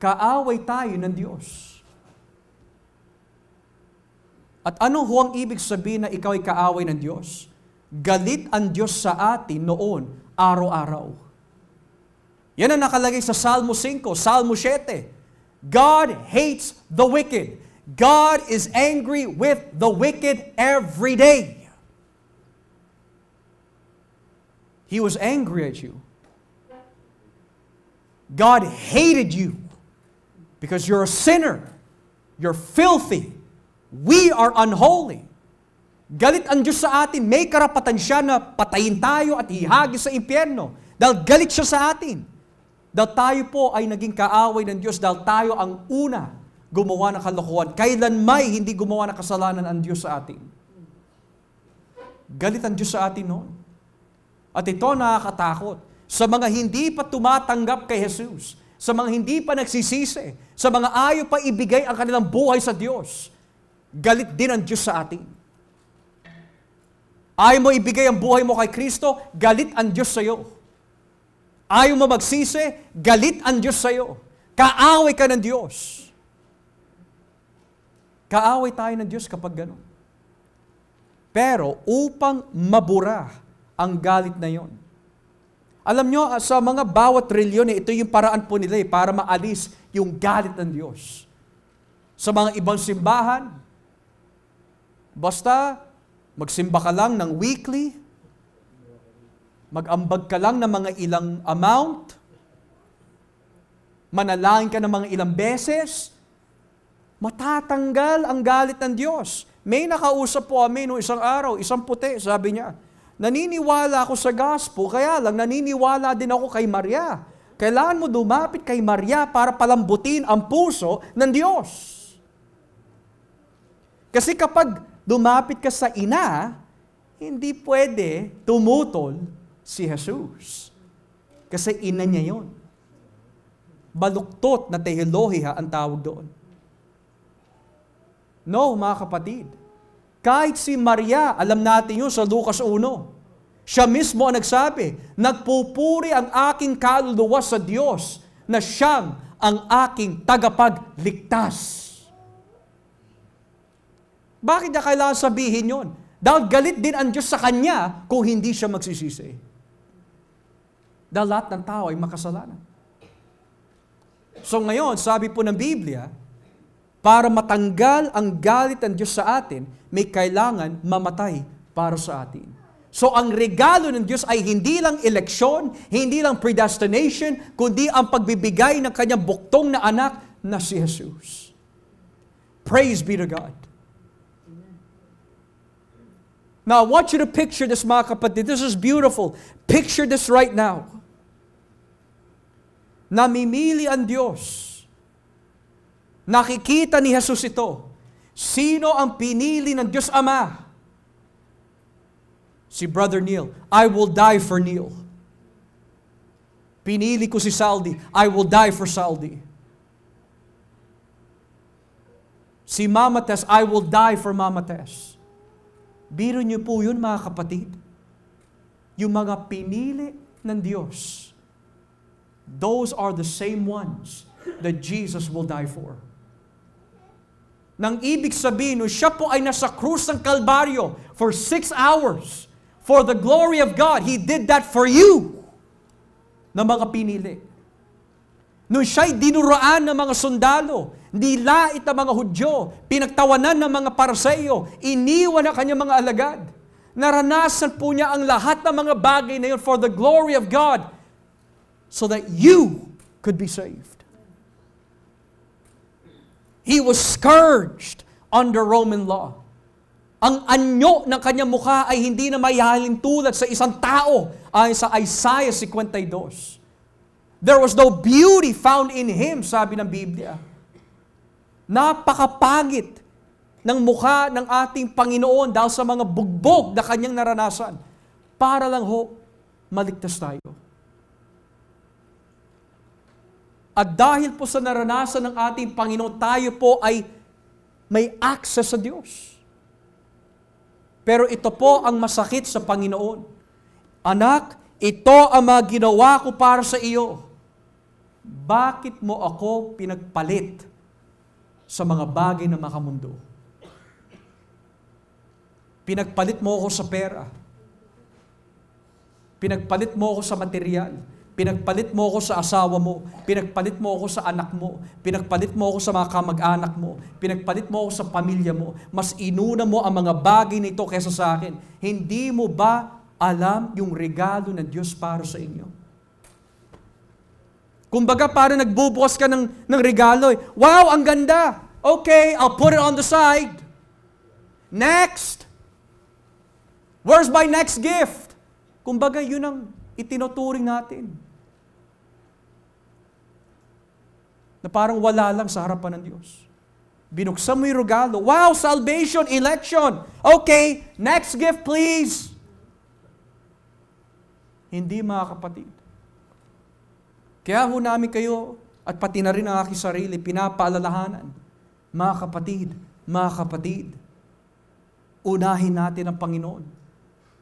kaaway tayo ng Diyos. At ano ho ang ibig sabihin na ikaw ay kaaway ng Diyos? Galit ang Diyos sa atin noon, araw-araw. Yan ang nakalagay sa Salmo 5, Salmo 7. God hates the wicked. God is angry with the wicked every day. He was angry at you. God hated you because you're a sinner. You're filthy. We are unholy. Galit ang Diyos sa atin. May karapatan siya na patayin tayo at ihagis sa impyerno. Dahil galit siya sa atin. Dahil tayo po ay naging kaaway ng Diyos dahil tayo ang una gumawa ng kalokohan. Kailanmay hindi gumawa ng kasalanan ang Diyos sa atin. Galit ang Diyos sa atin noon. At ito nakakatakot. Sa mga hindi pa tumatanggap kay Jesus, sa mga hindi pa nagsisisi, sa mga ayaw pa ibigay ang kanilang buhay sa Diyos, galit din ang Diyos sa atin. Ayaw mo ibigay ang buhay mo kay Kristo, galit ang Diyos sa iyo. Ayaw mo magsisi, galit ang Diyos sa iyo. Kaaway ka ng Diyos. Kaaway tayo ng Diyos kapag gano'n. Pero upang mabura ang galit na yon, alam nyo, sa mga bawat reliyon, ito yung paraan po nila para maalis yung galit ng Diyos. Sa mga ibang simbahan, basta magsimba ka lang ng weekly, mag-ambag ka lang ng mga ilang amount, manalangin ka ng mga ilang beses, matatanggal ang galit ng Diyos. May nakausap po kami noong isang araw, isang puti, sabi niya, naniniwala ako sa gospel, kaya lang naniniwala din ako kay Maria. Kailangan mo dumapit kay Maria para palambutin ang puso ng Diyos. Kasi kapag dumapit ka sa ina, hindi pwede tumutol si Jesus. Kasi ina niya yon. Baluktot na teolohiya ang tawag doon. No, mga kapatid. Kahit si Maria, alam natin yun sa Lucas 1. Siya mismo ang nagsabi, nagpupuri ang aking kaluluwa sa Diyos na siyang ang aking tagapagligtas. Bakit niya kailangan sabihin yun? Dahil galit din ang Diyos sa kanya kung hindi siya magsisisi. Dahil lahat ng tao ay makasalanan. So ngayon, sabi po ng Biblia, para matanggal ang galit ng Diyos sa atin, may kailangan mamatay para sa atin. So ang regalo ng Diyos ay hindi lang eleksyon, hindi lang predestination, kundi ang pagbibigay ng kanyang buktong na anak na si Jesus. Praise be to God. Now, I want you to picture this, mga kapatid. This is beautiful. Picture this right now. Namimili ang Diyos. Nakikita ni Jesus ito. Sino ang pinili ng Diyos Ama? Si Brother Neil. I will die for Neil. Pinili ko si Saldi. I will die for Saldi. Si Mama Tess. I will die for Mama Tess. Biro niyo po yun, mga kapatid. Yung mga pinili ng Diyos. Those are the same ones that Jesus will die for. Nang ibig sabihin, siya po ay nasa krus ng Kalbaryo for 6 hours for the glory of God. He did that for you na mga pinili. Nung siya'y dinuraan ng mga sundalo, nilait ng mga Hudyo, pinagtawanan ng mga Pariseo, iniwan ang kanyang mga alagad. Naranasan po niya ang lahat ng mga bagay na yun for the glory of God so that you could be saved. He was scourged under Roman law. Ang anyo ng kanyang mukha ay hindi na maihalin tulad sa isang tao ayon sa Isaiah 52. There was no beauty found in him, sabi ng Biblia. Napakapangit ng mukha ng ating Panginoon dahil sa mga bugbog na kanyang naranasan para lang maligtas tayo. At dahil po sa naranasan ng ating Panginoon, tayo po ay may access sa Diyos. Pero ito po ang masakit sa Panginoon. Anak, ito ang mga ginawa ko para sa iyo. Bakit mo ako pinagpalit sa mga bagay na makamundo? Pinagpalit mo ako sa pera. Pinagpalit mo ako sa material. Pinagpalit mo ako sa asawa mo. Pinagpalit mo ako sa anak mo. Pinagpalit mo ako sa mga kamag-anak mo. Pinagpalit mo ako sa pamilya mo. Mas inuna mo ang mga bagay nito kaysa sa akin. Hindi mo ba alam yung regalo ng Diyos para sa inyo? Kumbaga parang nagbubukas ka ng regalo. Wow, ang ganda! Okay, I'll put it on the side. Next! Where's my next gift? Kumbaga yun ang itinuturing natin. Na parang wala lang sa harapan ng Diyos. Binuksan mo yung regalo. Wow, salvation, election. Okay, next gift please. Hindi, mga kapatid. Kaya ho namin kayo, at pati na rin ang aking sarili, pinapaalalahanan. Mga kapatid, unahin natin ang Panginoon.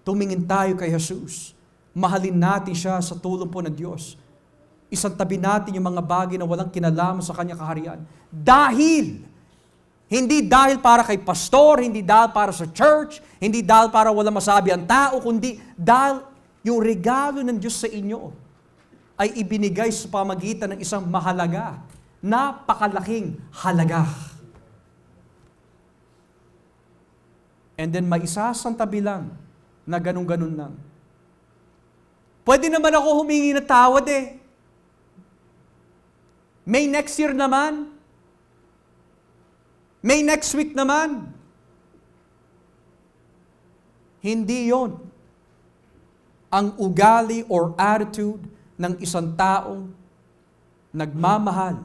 Tumingin tayo kay Jesus. Mahalin natin siya sa tulong po ng Diyos. Isang tabi natin yung mga bagay na walang kinalaman sa kanyang kaharian. Hindi dahil para kay pastor, hindi dahil para sa church, hindi dahil para walang masabi ang tao, kundi dahil yung regalo ng Diyos sa inyo ay ibinigay sa pamagitan ng isang mahalaga, napakalaking halaga. And then may isasantabi lang na ganun-ganun lang. Pwede naman ako humingi ng tawad eh. May next year naman. May next week naman. Hindi yon ang ugali or attitude ng isang taong nagmamahal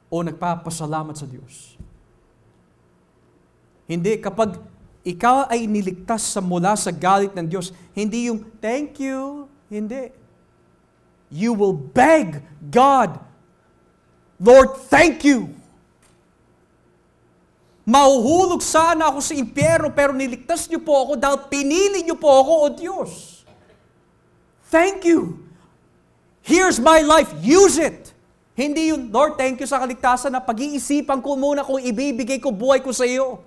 o nagpapasalamat sa Diyos. Hindi, kapag ikaw ay niligtas mula sa galit ng Diyos, hindi yung thank you, hindi. You will beg God, Lord, thank you. Mahuhulog sana ako sa impyerno pero niligtas niyo po ako dahil pinili niyo po ako, O Diyos. Thank you. Here's my life. Use it. Hindi yun, Lord, thank you sa kaligtasan na pag-iisipan ko muna kung ibibigay ko buhay ko sa iyo.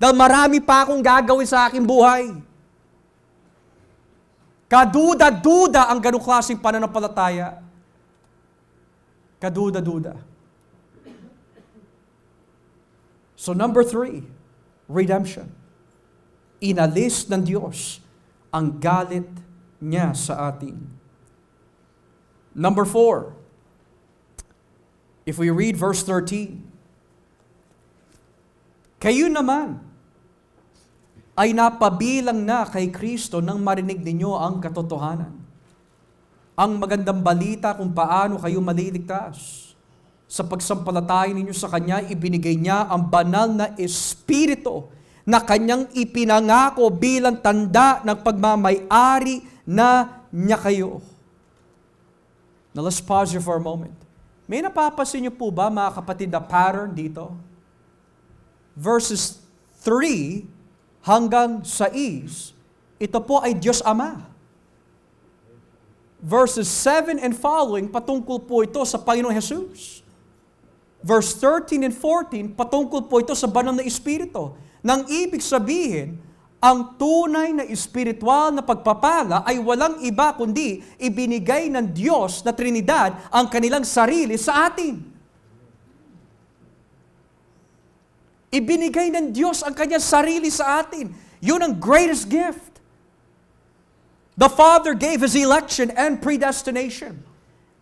Dahil marami pa akong gagawin sa aking buhay. Kaduda-duda ang ganong klaseng pananampalataya. Kaduda-duda. So number 3, redemption. Inalis ng Diyos ang galit niya sa atin. Number 4, if we read verse 13, kayo naman ay napabilang na kay Kristo nang marinig ninyo ang katotohanan. Ang magandang balita kung paano kayo maliligtas. Sa pagsampalataya ninyo sa Kanya, ibinigay niya ang banal na Espiritu na Kanyang ipinangako bilang tanda ng pagmamay-ari na niya kayo. Now let's pause here for a moment. May napapansin niyo po ba, mga kapatid, na pattern dito? Verses 3 hanggang 6, ito po ay Diyos Ama. Verses 7 and following, patungkol po ito sa Panginoong Jesus. Verse 13 and 14, patungkol po ito sa banal na Espiritu. Nang ibig sabihin, ang tunay na espiritual na pagpapala ay walang iba kundi ibinigay ng Diyos na Trinidad ang kanilang sarili sa atin. Ibinigay ng Diyos ang kanyang sarili sa atin. Yun ang greatest gift. The Father gave His election and predestination.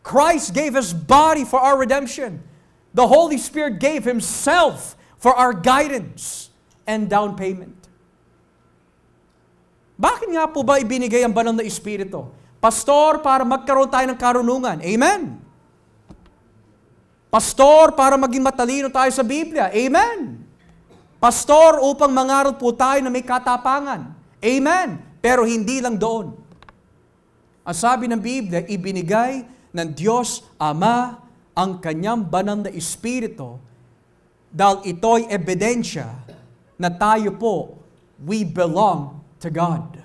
Christ gave His body for our redemption. The Holy Spirit gave Himself for our guidance and down payment. Bakit nga po ba ibinigay ang banal na Espiritu? Pastor, para magkaroon tayo ng karunungan. Amen. Pastor, para maging matalino tayo sa Biblia. Amen. Pastor, upang mangaral po tayo na may katapangan. Amen. Pero hindi lang doon. Ang sabi ng Biblia, ibinigay ng Diyos Ama ang kanyang banal na Espiritu dahil ito'y ebidensya na tayo po, we belong to God.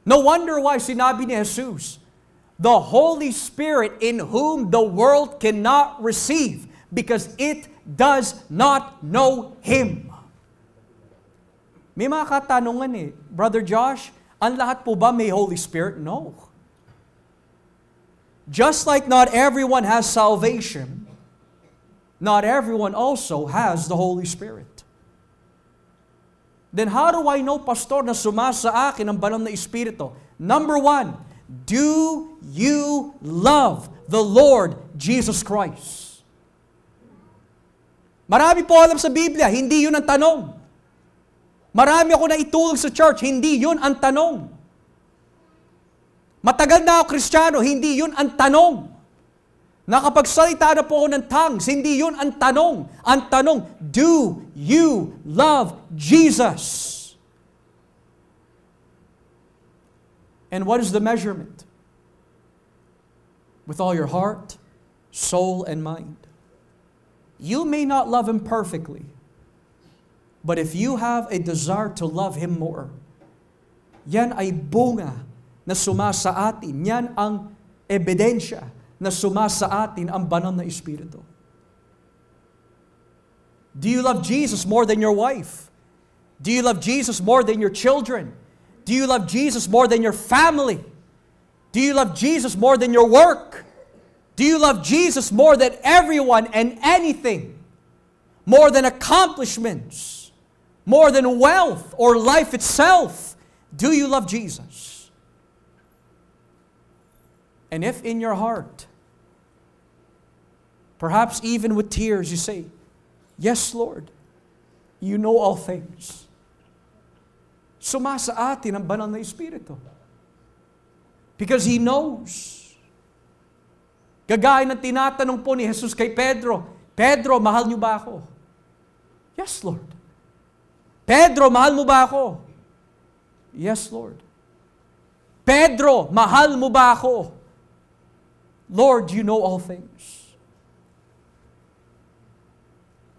No wonder why sinabi ni Jesus, the Holy Spirit in whom the world cannot receive because it does not know Him. May mga katanungan Brother Josh, ang lahat po ba may Holy Spirit? No. Just like not everyone has salvation, not everyone also has the Holy Spirit. Then how do I know, Pastor, na sumasa akin ang banal na Espiritu? Number 1, do you love the Lord Jesus Christ? Marami po alam sa Biblia, hindi yun ang tanong. Marami ako na itulong sa church, hindi yun ang tanong. Matagal na ako Kristiyano, hindi yun ang tanong. Nakapagsalita na po ako ng tongues, hindi yun ang tanong. Ang tanong, do you love Jesus? And what is the measurement? With all your heart, soul, and mind. You may not love Him perfectly, but if you have a desire to love Him more, yan ay bunga na sumasa atin. Yan ang ebidensya na sumasa atin ang banal na Espiritu. Do you love Jesus more than your wife? Do you love Jesus more than your children? Do you love Jesus more than your family? Do you love Jesus more than your work? Do you love Jesus more than everyone and anything? More than accomplishments? More than wealth or life itself? Do you love Jesus? And if in your heart, perhaps even with tears, you say, yes, Lord, you know all things. Sumasa atin ang banal na Espiritu. Because He knows. Gagaya ng tinatanong po ni Jesus kay Pedro, Pedro, mahal niyo ba ako? Yes, Lord. Pedro, mahal mo ba ako? Yes, Lord. Pedro, mahal mo ba ako? Lord, you know all things.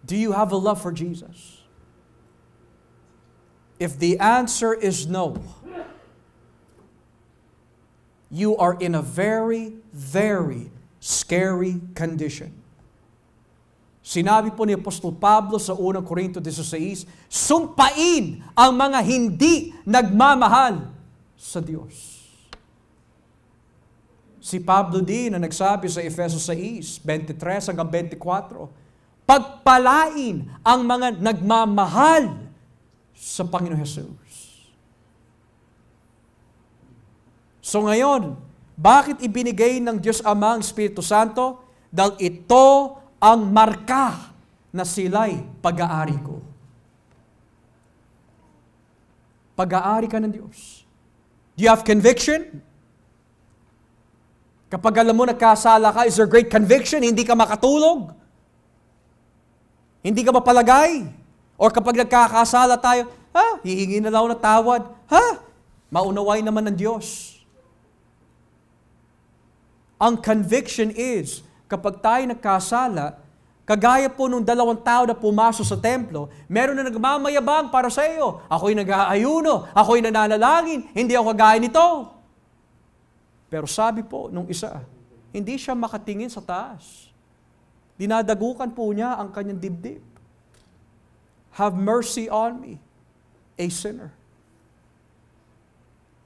Do you have a love for Jesus? If the answer is no, you are in a very, very scary condition. Sinabi po ni Apostol Pablo sa 1 Corinto 16, sumpain ang mga hindi nagmamahal sa Diyos. Si Pablo din na nagsabi sa Efeso 6, 23 hanggang 24, pagpalain ang mga nagmamahal sa Panginoon Jesus. So ngayon, bakit ibinigay ng Diyos Ama ang Espiritu Santo? Dahil ito ang marka na sila'y pag-aari ko. Pag-aari ka ng Diyos. Do you have conviction? Kapag alam mo nagkasala ka, is there great conviction? Hindi ka makatulog? Hindi ka mapalagay? Or kapag nagkakasala tayo, hihingi na lang na tawad. Maunaway naman ng Diyos. Ang conviction is, kapag tayo nagkasala, kagaya po nung 2 tao na pumasok sa templo, meron na nagmamayabang para sa iyo. Ako'y nag-aayuno, ako'y nananalangin, hindi ako kagaya nito. Pero sabi po nung isa, hindi siya makatingin sa taas. Dinadagukan po niya ang kanyang dibdib. Have mercy on me, a sinner.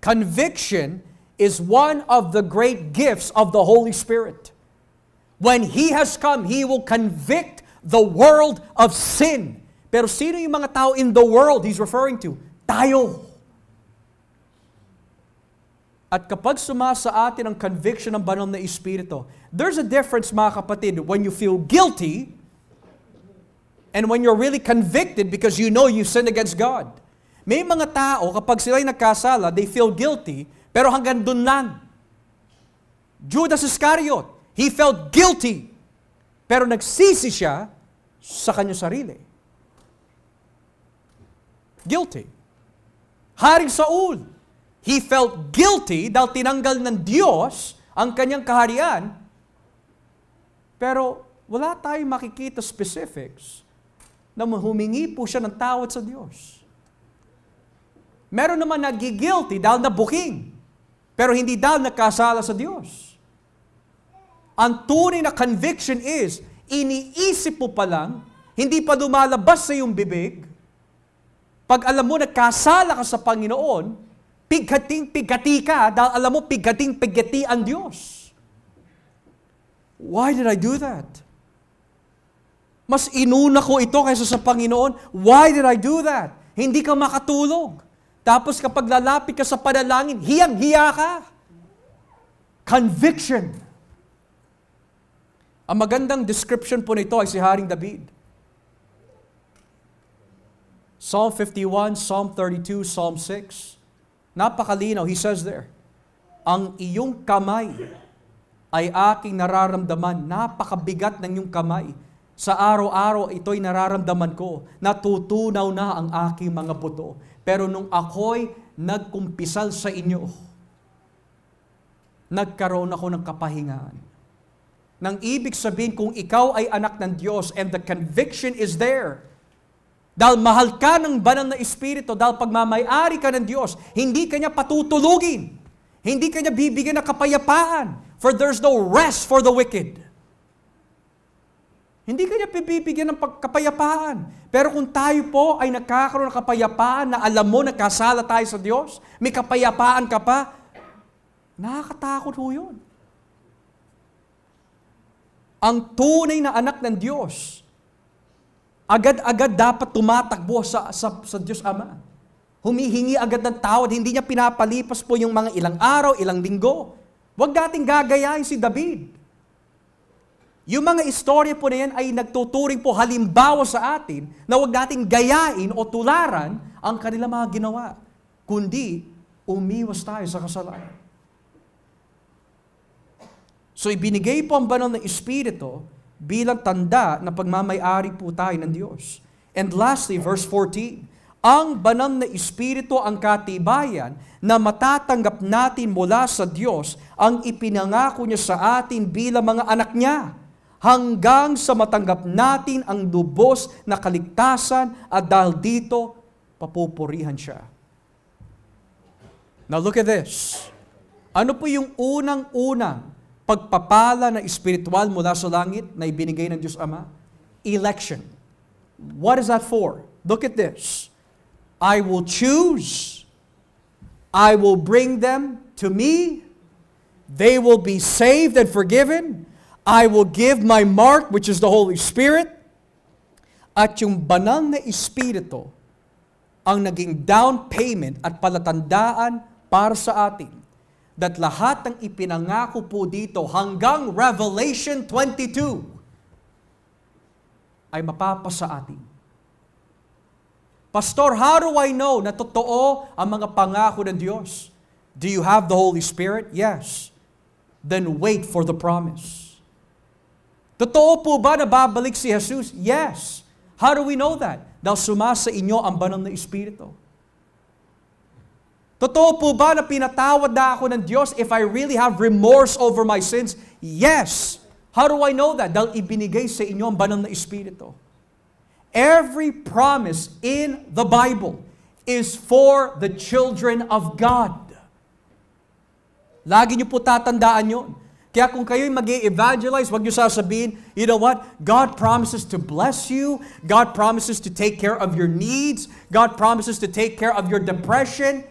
Conviction is one of the great gifts of the Holy Spirit. When He has come, He will convict the world of sin. Pero sino yung mga tao in the world He's referring to? Tayo. At kapag sumasa atin ang conviction ng banal na Espiritu, there's a difference, mga kapatid, when you feel guilty and when you're really convicted because you know you sinned against God. May mga tao, kapag sila'y nagkasala, they feel guilty, pero hanggang dun lang. Judas Iscariot, he felt guilty, pero nagsisi siya sa kanyang sarili. Guilty. Haring Saul, he felt guilty dahil tinanggal ng Diyos ang kanyang kaharian, pero wala tayong makikita specifics na humingi po siya ng tawad sa Diyos. Meron naman nagigilty dahil nabuking, pero hindi dahil nagkasala sa Diyos. Ang tunay na conviction is, iniisip mo pa lang, hindi pa lumalabas sa iyong bibig, pag alam mo nagkasala ka sa Panginoon, pigating-pigati ka dahil alam mo pigating-pigati ang Diyos. Why did I do that? Mas inuna ko ito kaysa sa Panginoon. Why did I do that? Hindi ka makatulog. Tapos kapag lalapit ka sa panalangin, hiyang-hiya ka. Conviction. Ang magandang description po nito ay si Haring David. Psalm 51, Psalm 32, Psalm 6. Napakalinaw, he says there, ang iyong kamay ay aking nararamdaman. Napakabigat ng iyong kamay. Sa araw-araw, ito'y nararamdaman ko. Natutunaw na ang aking mga buto. Pero nung ako'y nagkumpisal sa inyo, nagkaroon ako ng kapahingaan. Nang ibig sabihin, kung ikaw ay anak ng Diyos and the conviction is there, dahil mahal ka ng banal na Espiritu, dahil pagmamayari ka ng Diyos, hindi ka niya patutulugin. Hindi ka niya bibigyan ng kapayapaan. For there's no rest for the wicked. Hindi ka niya bibigyan ng kapayapaan. Pero kung tayo po ay nagkakaroon ng kapayapaan na alam mo nagkasala tayo sa Diyos, may kapayapaan ka pa, nakakatakot ho yun. Ang tunay na anak ng Diyos, agad-agad dapat tumatakbo sa Diyos Ama. Humihingi agad ng tawad, hindi niya pinapalipas po yung mga ilang araw, ilang linggo. Huwag nating gagayahin si David. Yung mga istorya po na yan ay nagtuturing po halimbawa sa atin na huwag nating gayain o tularan ang kanilang mga ginawa, kundi umiwas tayo sa kasalanan. So ibinigay po ang banal na Espiritu bilang tanda na pagmamayari po tayo ng Diyos. And lastly, verse 14, ang banal na Espiritu ang katibayan na matatanggap natin mula sa Diyos ang ipinangako niya sa atin bilang mga anak niya, hanggang sa matanggap natin ang lubos na kaligtasan at dahil dito, papupurihan siya. Now look at this. Ano po yung unang-unang pagpapala na espiritual mula sa langit na ibinigay ng Diyos Ama? Election. What is that for? Look at this. I will choose I will bring them to me. They will be saved and forgiven. I will give my mark, which is the Holy Spirit. At yung banal na Espiritu ang naging down payment at palatandaan para sa atin that lahat ng ipinangako po dito hanggang Revelation 22 ay mapapasa atin. Pastor, how do I know na totoo ang mga pangako ng Diyos? Do you have the Holy Spirit? Yes. Then wait for the promise. Totoo po ba na babalik si Jesus? Yes. How do we know that? Dahil sumasa inyo ang banal na Espiritu. Totoo po ba na pinatawad na ako ng Diyos if I really have remorse over my sins? Yes. How do I know that? Dahil ibinigay sa inyo ang banal na Espiritu. Every promise in the Bible is for the children of God. Lagi niyo po tatandaan yun. Kaya kung kayo'y mag-i-evangelize, huwag niyo sasabihin, you know what? God promises to bless you. God promises to take care of your needs. God promises to take care of your depression.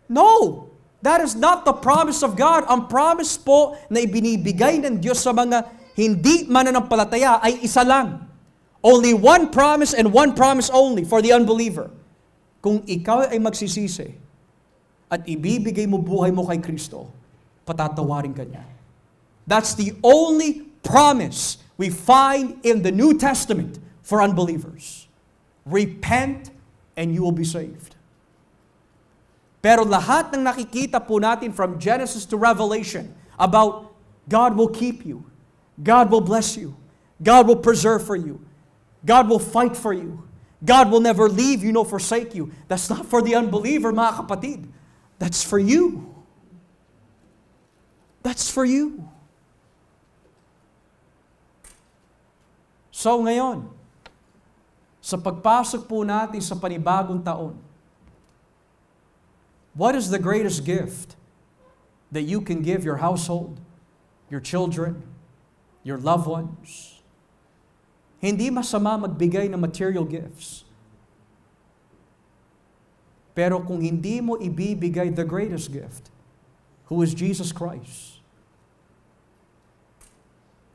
No! That is not the promise of God. Ang promise po na ibinibigay ng Diyos sa mga hindi mananampalataya ay isa lang. Only one promise and one promise only for the unbeliever. Kung ikaw ay magsisisi at ibibigay mo buhay mo kay Kristo, patatawarin ka niya. That's the only promise we find in the New Testament for unbelievers. Repent and you will be saved. Pero lahat ng nakikita po natin from Genesis to Revelation about God will keep you, God will bless you, God will preserve for you, God will fight for you, God will never leave you nor forsake you. That's not for the unbeliever, mga kapatid. That's for you. That's for you. So ngayon, sa pagpasok po natin sa panibagong taon, what is the greatest gift that you can give your household, your children, your loved ones? Hindi masama magbigay ng material gifts. Pero kung hindi mo ibibigay the greatest gift, who is Jesus Christ,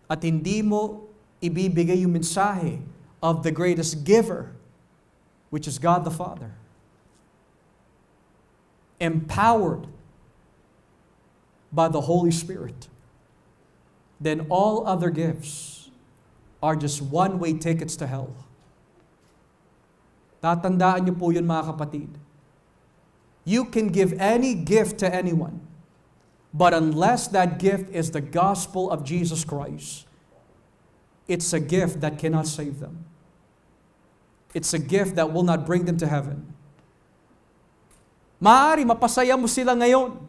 at hindi mo ibibigay yung mensahe of the greatest giver, which is God the Father, empowered by the Holy Spirit, then all other gifts are just one-way tickets to hell. Tatandaan niyo po yun, mga kapatid. You can give any gift to anyone, but unless that gift is the gospel of Jesus Christ, it's a gift that cannot save them. It's a gift that will not bring them to heaven. Maari mapasaya mo sila ngayon.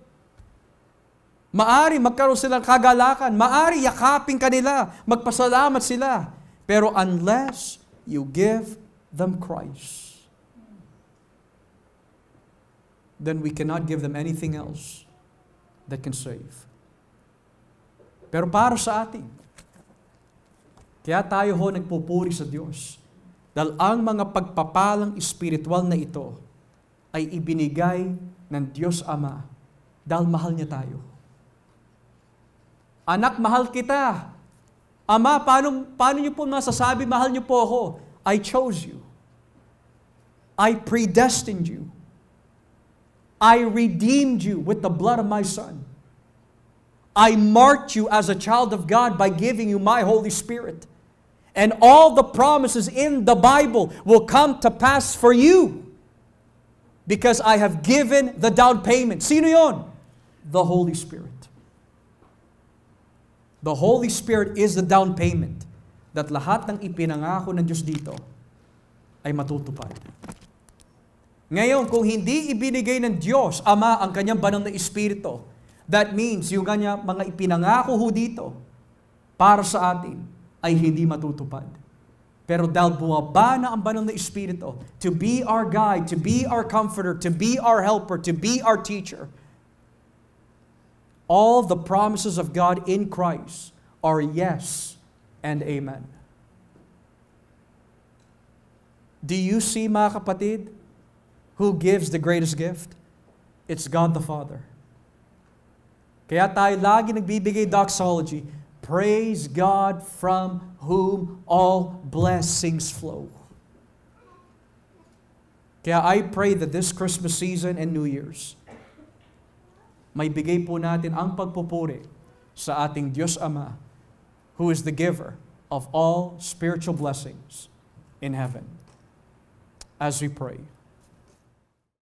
Maari magkaroon silang kagalakan. Maari yakapin kanila. Magpasalamat sila. Pero unless you give them Christ, then we cannot give them anything else that can save. Pero para sa atin, kaya tayo ho nagpupuri sa Diyos. Dahil ang mga pagpapalang espiritual na ito ay ibinigay ng Diyos Ama dahil mahal niya tayo. Anak, mahal kita. Ama, paano niyo po masasabi mahal niyo po ako? I chose you. I predestined you. I redeemed you with the blood of my Son. I marked you as a child of God by giving you my Holy Spirit. And all the promises in the Bible will come to pass for you because I have given the down payment. Sino yon? The Holy Spirit. The Holy Spirit is the down payment that lahat ng ipinangako ng Diyos dito ay matutupad. Ngayon, kung hindi ibinigay ng Diyos, Ama, ang kanyang banal na Espiritu, that means yung kanya mga ipinangako ho dito para sa atin ay hindi matutupad. Pero dahil bumaba na ang banal na Espiritu to be our guide, to be our comforter, to be our helper, to be our teacher, all the promises of God in Christ are yes and amen. Do you see, mga kapatid, who gives the greatest gift? It's God the Father. Kaya tayo lagi nagbibigay doxology. Praise God from whom all blessings flow. Kaya I pray that this Christmas season and New Year's, may bigay po natin ang pagpupuri sa ating Diyos Ama, who is the giver of all spiritual blessings in heaven. As we pray.